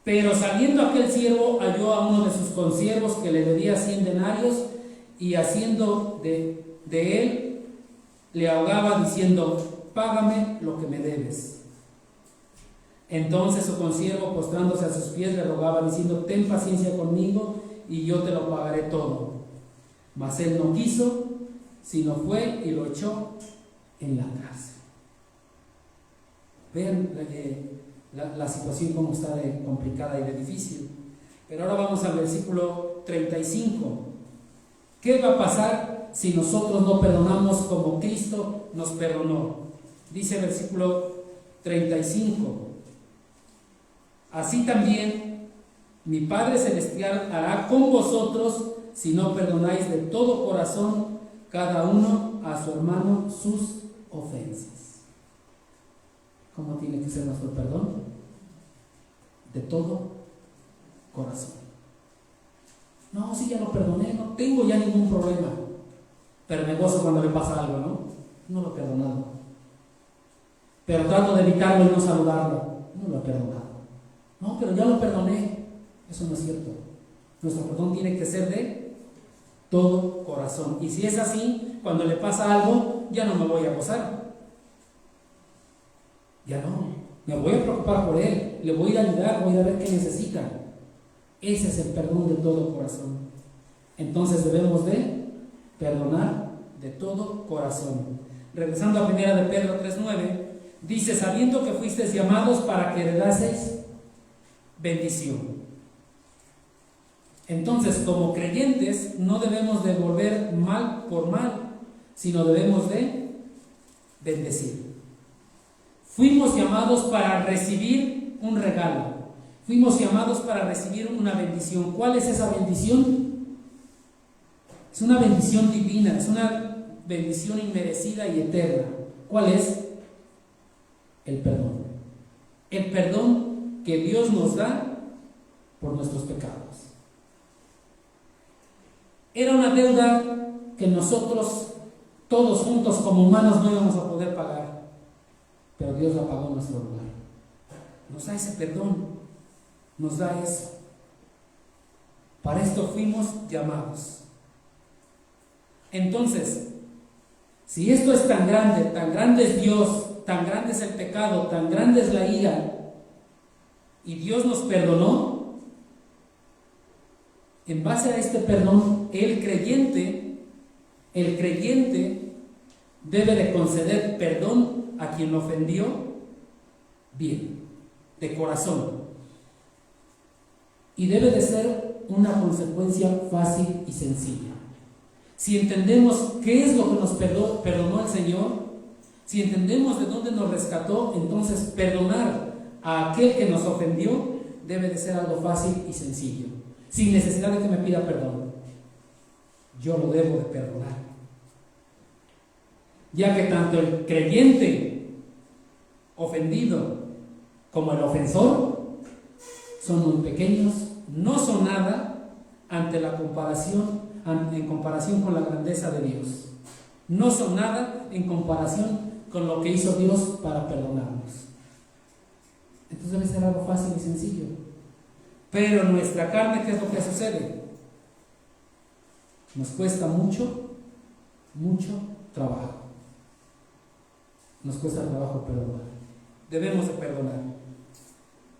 Pero saliendo aquel siervo halló a uno de sus consiervos que le debía 100 denarios y haciendo de él le ahogaba diciendo: págame lo que me debes. Entonces su consiervo, postrándose a sus pies, le rogaba diciendo: ten paciencia conmigo y yo te lo pagaré todo. Mas él no quiso, sino fue y lo echó en la cárcel. Vean la situación como está de complicada y de difícil. Pero ahora vamos al versículo 35. ¿Qué va a pasar si nosotros no perdonamos como Cristo nos perdonó? Dice el versículo 35: así también mi Padre Celestial hará con vosotros si no perdonáis de todo corazón cada uno a su hermano sus ofensas. ¿Cómo tiene que ser nuestro perdón? De todo corazón. No, si ya lo perdoné, no tengo ya ningún problema, pero me gozo cuando le pasa algo, ¿no? No lo he perdonado. Pero trato de evitarlo y no saludarlo. No lo he perdonado. No, pero ya lo perdoné. Eso no es cierto. Nuestro perdón tiene que ser de todo corazón. Y si es así, cuando le pasa algo, ya no me voy a gozar. Ya no. Me voy a preocupar por él. Le voy a ir a ayudar, voy a ver qué necesita. Ese es el perdón de todo corazón. Entonces debemos de perdonar de todo corazón. Regresando a 1 de Pedro 3:9, dice: sabiendo que fuisteis llamados para que heredaseis bendición. Entonces, como creyentes, no debemos devolver mal por mal, sino debemos de bendecir. Fuimos llamados para recibir un regalo. Fuimos llamados para recibir una bendición. ¿Cuál es esa bendición? Es una bendición divina, es una bendición inmerecida y eterna. ¿Cuál es? El perdón. El perdón que Dios nos da por nuestros pecados. Era una deuda que nosotros, todos juntos como humanos, no íbamos a poder pagar, pero Dios la pagó en nuestro lugar. Nos da ese perdón, nos da eso. Para esto fuimos llamados. Entonces, si esto es tan grande es Dios, tan grande es el pecado, tan grande es la ira, y Dios nos perdonó, en base a este perdón, el creyente debe de conceder perdón a quien lo ofendió, bien, de corazón. Y debe de ser una consecuencia fácil y sencilla. Si entendemos qué es lo que nos perdonó el Señor, si entendemos de dónde nos rescató, entonces perdonar a aquel que nos ofendió debe de ser algo fácil y sencillo, sin necesidad de que me pida perdón. Yo lo debo de perdonar, ya que tanto el creyente ofendido como el ofensor son muy pequeños, no son nada ante la comparación, en comparación con la grandeza de Dios. No son nada en comparación con lo que hizo Dios para perdonarnos. Entonces debe ser algo fácil y sencillo. Pero nuestra carne, ¿qué es lo que sucede? Nos cuesta mucho trabajo. Nos cuesta trabajo perdonar. Debemos de perdonar.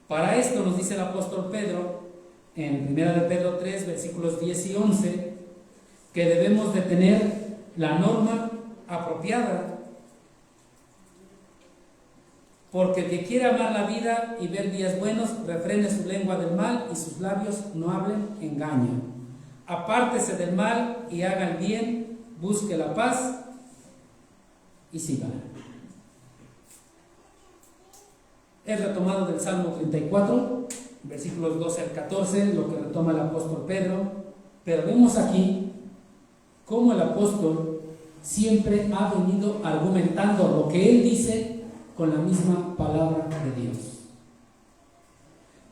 Para esto nos dice el apóstol Pedro, en 1 de Pedro 3, versículos 10 y 11, que debemos de tener la norma apropiada. Porque el que quiere amar la vida y ver días buenos, refrene su lengua del mal y sus labios no hablen engaño. Apártese del mal y haga el bien, busque la paz y sígala. Es retomado del Salmo 34, versículos 12 al 14, lo que retoma el apóstol Pedro. Pero vemos aquí cómo el apóstol siempre ha venido argumentando lo que él dice con la misma palabra de Dios.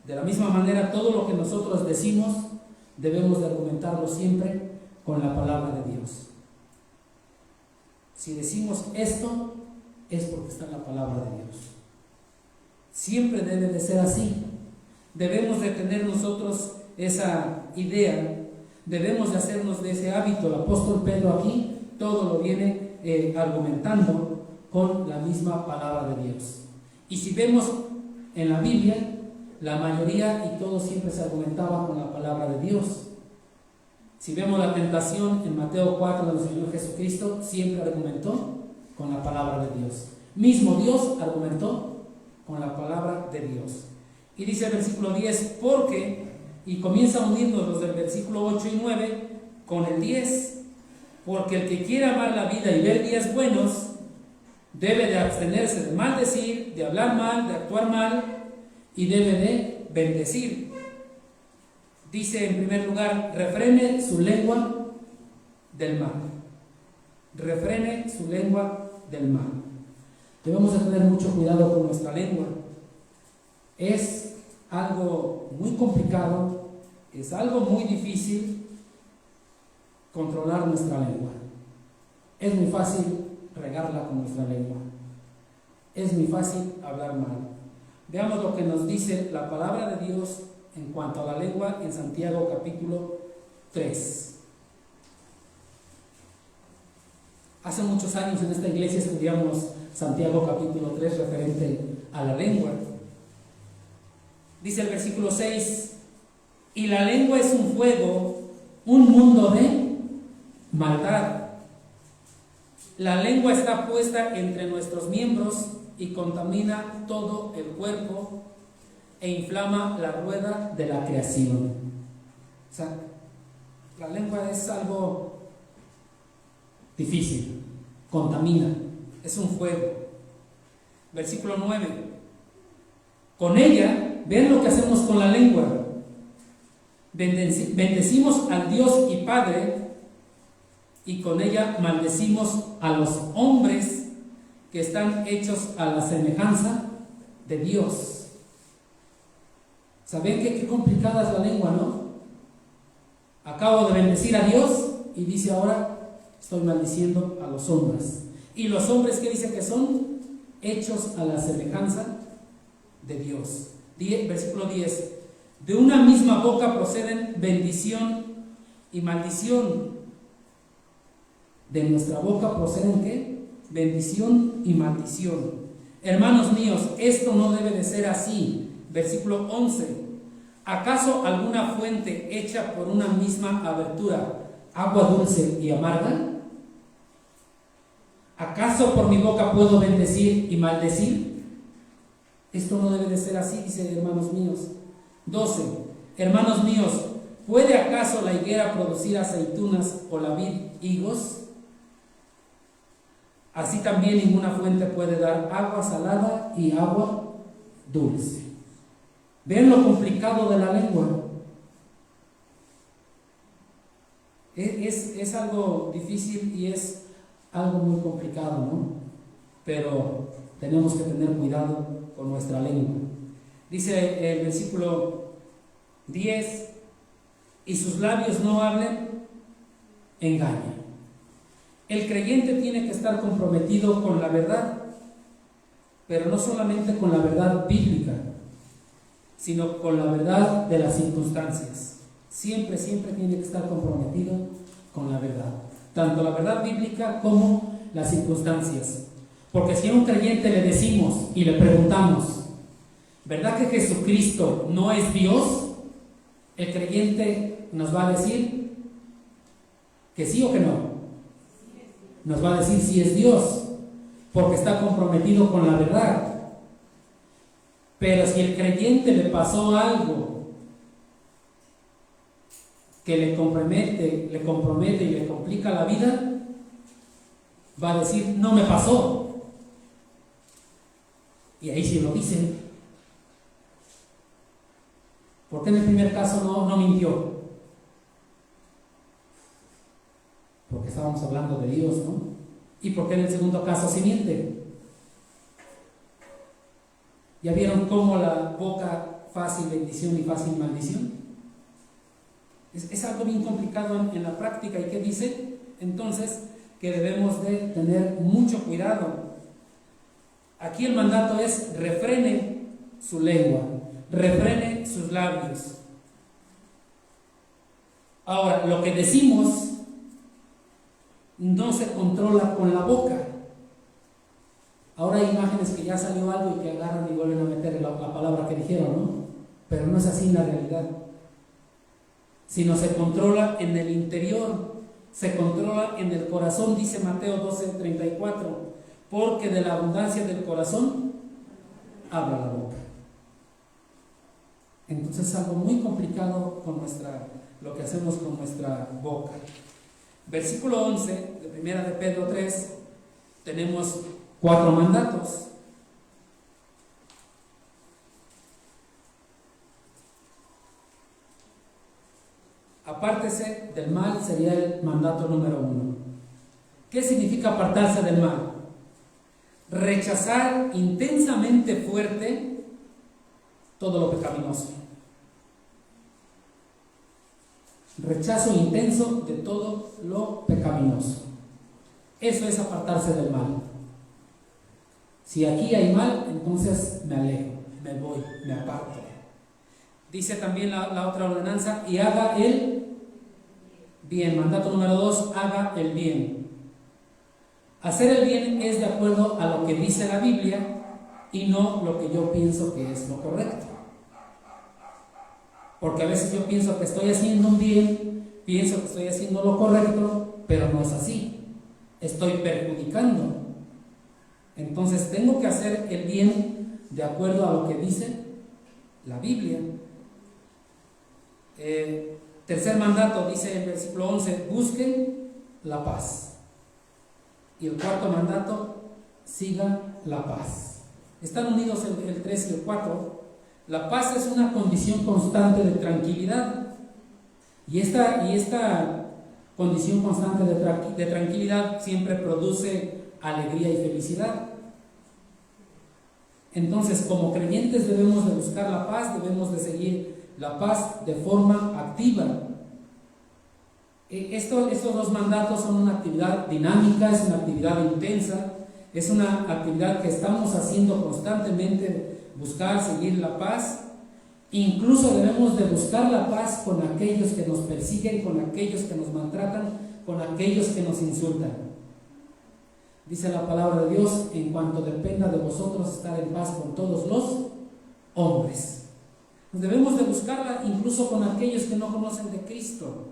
De la misma manera, todo lo que nosotros decimos debemos de argumentarlo siempre con la palabra de Dios. Si decimos esto, es porque está en la palabra de Dios. Siempre debe de ser así. Debemos de tener nosotros esa idea, debemos de hacernos de ese hábito. El apóstol Pedro aquí todo lo viene argumentando con la misma palabra de Dios. Y si vemos en la Biblia, la mayoría y todo siempre se argumentaba con la palabra de Dios. Si vemos la tentación en Mateo 4 del Señor Jesucristo, siempre argumentó con la palabra de Dios. Mismo Dios argumentó con la palabra de Dios. Y dice el versículo 10, porque, y comienza a unirnos los del versículo 8 y 9 con el 10, porque el que quiera amar la vida y ver días buenos, debe de abstenerse de maldecir, de hablar mal, de actuar mal, y debe de bendecir. Dice en primer lugar, refrene su lengua del mal. Refrene su lengua del mal. Debemos de tener mucho cuidado con nuestra lengua. Es algo muy complicado, es algo muy difícil controlar nuestra lengua. Es muy fácil regarla con nuestra lengua. Es muy fácil hablar mal. Veamos lo que nos dice la palabra de Dios en cuanto a la lengua en Santiago capítulo 3. Hace muchos años en esta iglesia estudiamos Santiago capítulo 3 referente a la lengua. Dice el versículo 6, y la lengua es un fuego, un mundo de maldad. La lengua está puesta entre nuestros miembros y contamina todo el cuerpo e inflama la rueda de la creación. O sea, la lengua es algo difícil, contamina, es un fuego. Versículo 9, con ella, vean lo que hacemos con la lengua. Bendecimos al Dios y Padre, y con ella maldecimos a los hombres que están hechos a la semejanza de Dios. ¿Saben qué complicada es la lengua, no? Acabo de bendecir a Dios y dice ahora estoy maldiciendo a los hombres. ¿Y los hombres qué dice que son? Hechos a la semejanza de Dios. Versículo 10. De una misma boca proceden bendición y maldición. De nuestra boca proceden ¿qué? Bendición y maldición. Hermanos míos, esto no debe de ser así. Versículo 11. ¿Acaso alguna fuente hecha por una misma abertura, agua dulce y amarga? ¿Acaso por mi boca puedo bendecir y maldecir? Esto no debe de ser así, dice hermanos míos. 12. Hermanos míos, ¿puede acaso la higuera producir aceitunas o la vid higos? Así también ninguna fuente puede dar agua salada y agua dulce. ¿Ven lo complicado de la lengua? Es algo difícil y es algo muy complicado, ¿no? Pero tenemos que tener cuidado con nuestra lengua. Dice el versículo 10, y sus labios no hablen engaño. El creyente tiene que estar comprometido con la verdad, pero no solamente con la verdad bíblica, sino con la verdad de las circunstancias. Siempre tiene que estar comprometido con la verdad, tanto la verdad bíblica como las circunstancias. Porque si a un creyente le decimos y le preguntamos, ¿verdad que Jesucristo no es Dios? El creyente nos va a decir que sí o que no. Nos va a decir si es Dios, porque está comprometido con la verdad. Pero si el creyente le pasó algo que le compromete y le complica la vida, va a decir, no me pasó. Y ahí sí lo dicen. ¿Por qué en el primer caso no mintió? Porque estábamos hablando de Dios, ¿no? ¿Y por qué en el segundo caso sí miente? ¿Ya vieron cómo la boca fácil bendición y fácil maldición? Es algo bien complicado en la práctica. ¿Y qué dice? Entonces, que debemos de tener mucho cuidado. Aquí el mandato es refrene su lengua, refrene sus labios. Ahora, lo que decimos no se controla con la boca. Ahora hay imágenes que ya salió algo y que agarran y vuelven a meter la palabra que dijeron, ¿no? Pero no es así en la realidad. Sino se controla en el interior, se controla en el corazón, dice Mateo 12:34, porque de la abundancia del corazón habla la boca. Entonces es algo muy complicado con lo que hacemos con nuestra boca. Versículo 11 de 1 de Pedro 3, tenemos 4 mandatos. Apártese del mal sería el mandato número 1. ¿Qué significa apartarse del mal? Rechazar intensamente fuerte todo lo pecaminoso. Rechazo intenso de todo lo pecaminoso. Eso es apartarse del mal. Si aquí hay mal, entonces me alejo, me voy, me aparto. Dice también la otra ordenanza, y haga el bien. Mandato número 2, haga el bien. Hacer el bien es de acuerdo a lo que dice la Biblia y no lo que yo pienso que es lo correcto. Porque a veces yo pienso que estoy haciendo un bien, pienso que estoy haciendo lo correcto, pero no es así. Estoy perjudicando. Entonces tengo que hacer el bien de acuerdo a lo que dice la Biblia. Tercer mandato, dice el versículo 11, busquen la paz. Y el cuarto mandato, sigan la paz. Están unidos el 3 y el 4. La paz es una condición constante de tranquilidad. Y esta condición constante de tranquilidad siempre produce alegría y felicidad. Entonces, como creyentes debemos de buscar la paz, debemos de seguir la paz de forma activa. Estos 2 mandatos son una actividad dinámica, es una actividad intensa, es una actividad que estamos haciendo constantemente, buscar, seguir la paz. Incluso debemos de buscar la paz con aquellos que nos persiguen, con aquellos que nos maltratan, con aquellos que nos insultan. Dice la palabra de Dios, en cuanto dependa de vosotros estar en paz con todos los hombres. Debemos de buscarla incluso con aquellos que no conocen de Cristo.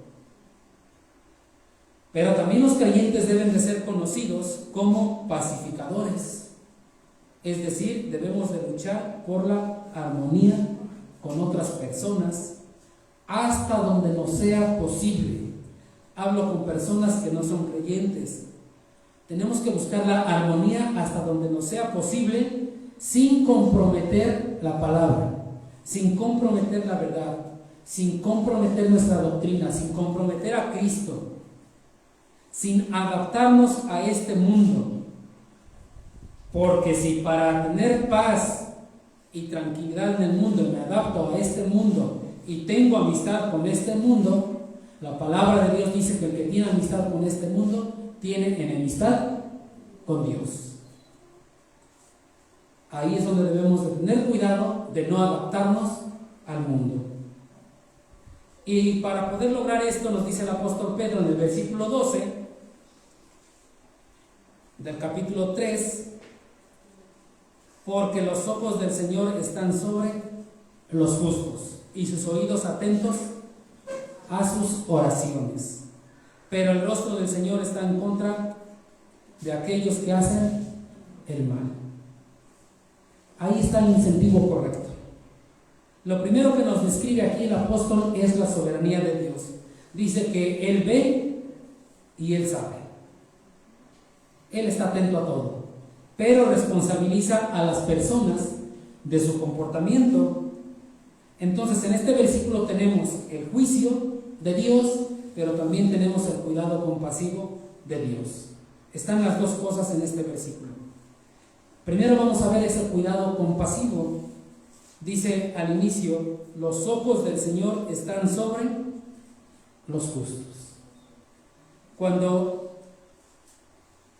Pero también los creyentes deben de ser conocidos como pacificadores. Es decir, debemos de luchar por la armonía con otras personas hasta donde nos sea posible. Hablo con personas que no son creyentes. Tenemos que buscar la armonía hasta donde nos sea posible sin comprometer la palabra, sin comprometer la verdad, sin comprometer nuestra doctrina, sin comprometer a Cristo, sin adaptarnos a este mundo. Porque si para tener paz y tranquilidad en el mundo me adapto a este mundo y tengo amistad con este mundo, la palabra de Dios dice que el que tiene amistad con este mundo tiene enemistad con Dios. Ahí es donde debemos de tener cuidado de no adaptarnos al mundo. Y para poder lograr esto, nos dice el apóstol Pedro en el versículo 12 del capítulo 3, porque los ojos del Señor están sobre los justos y sus oídos atentos a sus oraciones, pero el rostro del Señor está en contra de aquellos que hacen el mal. Ahí está el incentivo correcto. Lo primero que nos describe aquí el apóstol es la soberanía de Dios. Dice que Él ve y Él sabe. Él está atento a todo, pero responsabiliza a las personas de su comportamiento. Entonces, en este versículo tenemos el juicio de Dios, pero también tenemos el cuidado compasivo de Dios. Están las dos cosas en este versículo. Primero vamos a ver ese cuidado compasivo. Dice al inicio, los ojos del Señor están sobre los justos. Cuando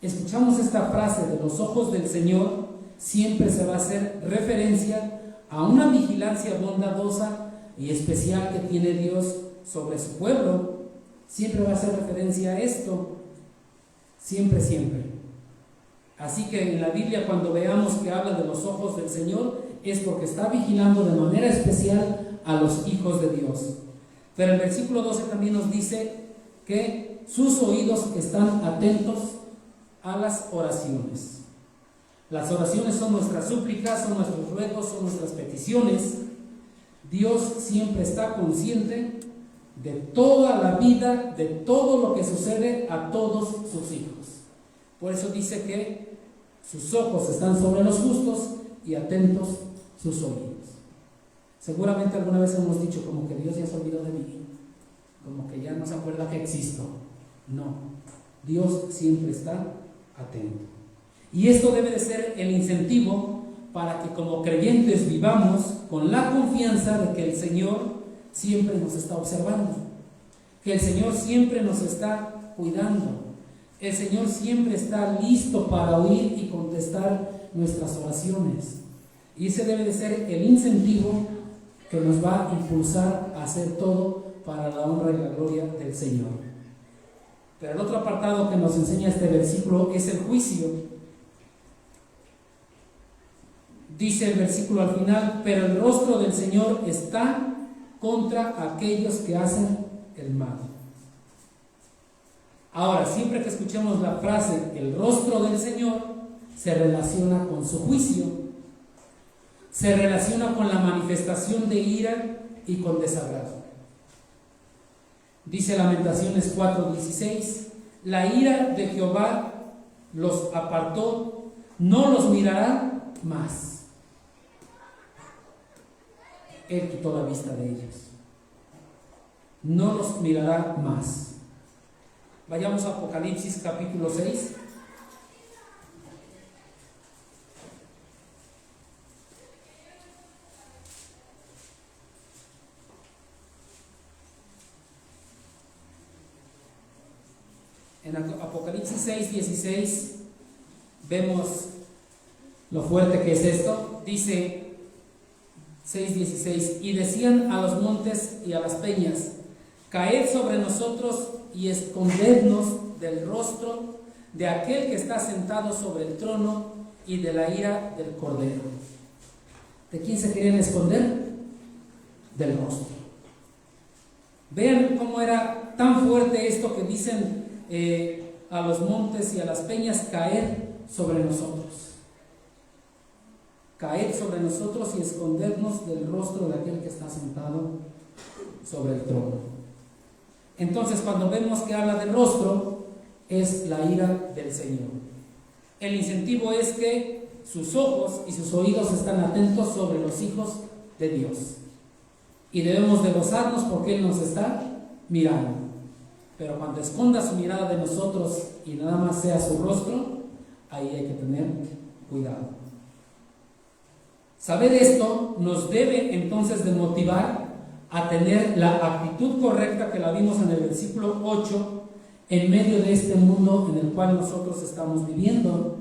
escuchamos esta frase de los ojos del Señor, siempre se va a hacer referencia a una vigilancia bondadosa y especial que tiene Dios sobre su pueblo. Siempre va a hacer referencia a esto, siempre, siempre. Así que en la Biblia, cuando veamos que habla de los ojos del Señor, es porque está vigilando de manera especial a los hijos de Dios. Pero el versículo 12 también nos dice que sus oídos están atentos a las oraciones. Las oraciones son nuestras súplicas, son nuestros ruegos, son nuestras peticiones. Dios siempre está consciente de toda la vida, de todo lo que sucede a todos sus hijos. Por eso dice que sus ojos están sobre los justos y atentos sus oídos. Seguramente alguna vez hemos dicho como que Dios ya se olvidó de mí, como que ya no se acuerda que existo. No, Dios siempre está atento. Y esto debe de ser el incentivo para que como creyentes vivamos con la confianza de que el Señor siempre nos está observando, que el Señor siempre nos está cuidando, el Señor siempre está listo para oír y contestar nuestras oraciones. Y ese debe de ser el incentivo que nos va a impulsar a hacer todo para la honra y la gloria del Señor. Pero el otro apartado que nos enseña este versículo es el juicio. Dice el versículo al final: pero el rostro del Señor está contra aquellos que hacen el mal. Ahora, siempre que escuchemos la frase el rostro del Señor, se relaciona con su juicio, se relaciona con la manifestación de ira y con desagrado. Dice Lamentaciones 4:16: la ira de Jehová los apartó, no los mirará más. Él quitó la vista de ellos, no los mirará más. Vayamos a Apocalipsis capítulo 6. En Apocalipsis 6:16 vemos lo fuerte que es esto. Dice 6:16: y decían a los montes y a las peñas: caed sobre nosotros y escondednos del rostro de aquel que está sentado sobre el trono y de la ira del Cordero. ¿De quién se querían esconder? Del rostro. Vean cómo era tan fuerte esto que dicen a los montes y a las peñas: caer sobre nosotros. Caer sobre nosotros y escondernos del rostro de aquel que está sentado sobre el trono. Entonces, cuando vemos que habla del rostro, es la ira del Señor. El incentivo es que sus ojos y sus oídos están atentos sobre los hijos de Dios. Y debemos de gozarnos porque Él nos está mirando. Pero cuando esconda su mirada de nosotros y nada más sea su rostro, ahí hay que tener cuidado. Saber esto nos debe entonces de motivar a tener la actitud correcta que la vimos en el versículo 8 en medio de este mundo en el cual nosotros estamos viviendo.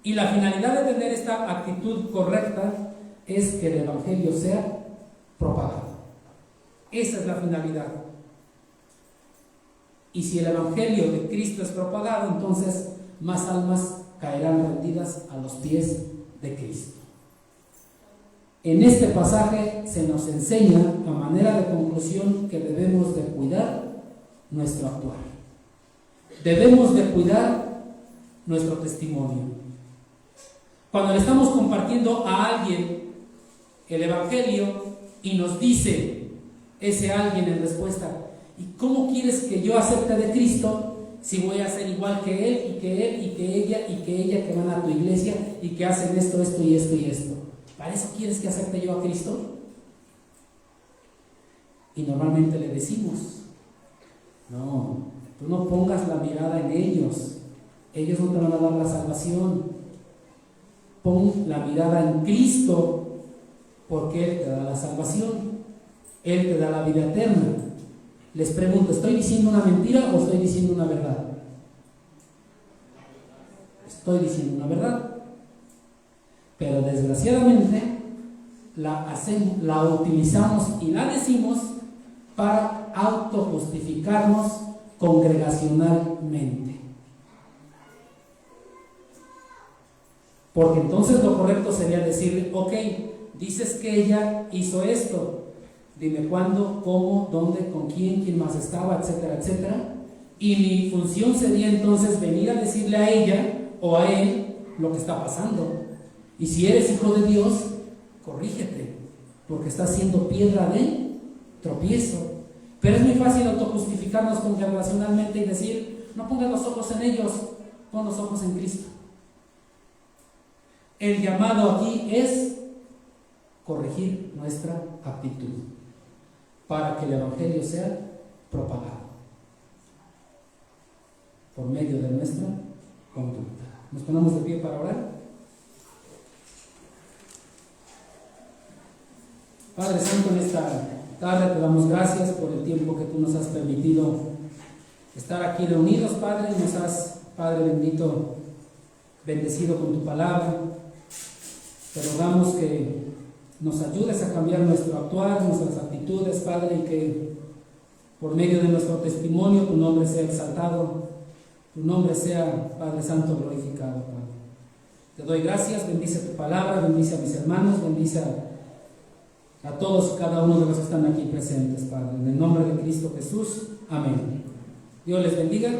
Y la finalidad de tener esta actitud correcta es que el Evangelio sea propagado. Esa es la finalidad. Y si el Evangelio de Cristo es propagado, entonces más almas caerán rendidas a los pies de Cristo. En este pasaje se nos enseña, a manera de conclusión, que debemos de cuidar nuestro actuar. Debemos de cuidar nuestro testimonio. Cuando le estamos compartiendo a alguien el Evangelio y nos dice ese alguien en respuesta: ¿y cómo quieres que yo acepte de Cristo si voy a ser igual que él y que él y que ella que van a tu iglesia y que hacen esto, esto y esto y esto? ¿Para eso quieres que acepte yo a Cristo? Y normalmente le decimos: no, tú no pongas la mirada en ellos, ellos no te van a dar la salvación. Pon la mirada en Cristo, porque Él te da la salvación, Él te da la vida eterna. Les pregunto, ¿estoy diciendo una mentira o estoy diciendo una verdad? Estoy diciendo una verdad. Pero desgraciadamente la utilizamos y la decimos para autojustificarnos congregacionalmente. Porque entonces lo correcto sería decirle, ok, dices que ella hizo esto, dime cuándo, cómo, dónde, con quién más estaba, etcétera, etcétera. Y mi función sería entonces venir a decirle a ella o a él lo que está pasando. Y si eres hijo de Dios, corrígete, porque estás siendo piedra de tropiezo. Pero es muy fácil autojustificarnos congregacionalmente y decir, no pongas los ojos en ellos, pon los ojos en Cristo. El llamado aquí es corregir nuestra actitud para que el Evangelio sea propagado por medio de nuestra conducta. Nos ponemos de pie para orar. Padre Santo, en esta tarde te damos gracias por el tiempo que tú nos has permitido estar aquí reunidos, Padre. Nos has, Padre bendito, bendecido con tu palabra. Te rogamos que nos ayudes a cambiar nuestro actuar, nuestras actitudes, Padre, y que por medio de nuestro testimonio tu nombre sea exaltado, tu nombre sea, Padre Santo, glorificado, Padre. Te doy gracias, bendice tu palabra, bendice a mis hermanos, bendice a todos, cada uno de los que están aquí presentes, Padre. En el nombre de Cristo Jesús, amén. Dios les bendiga.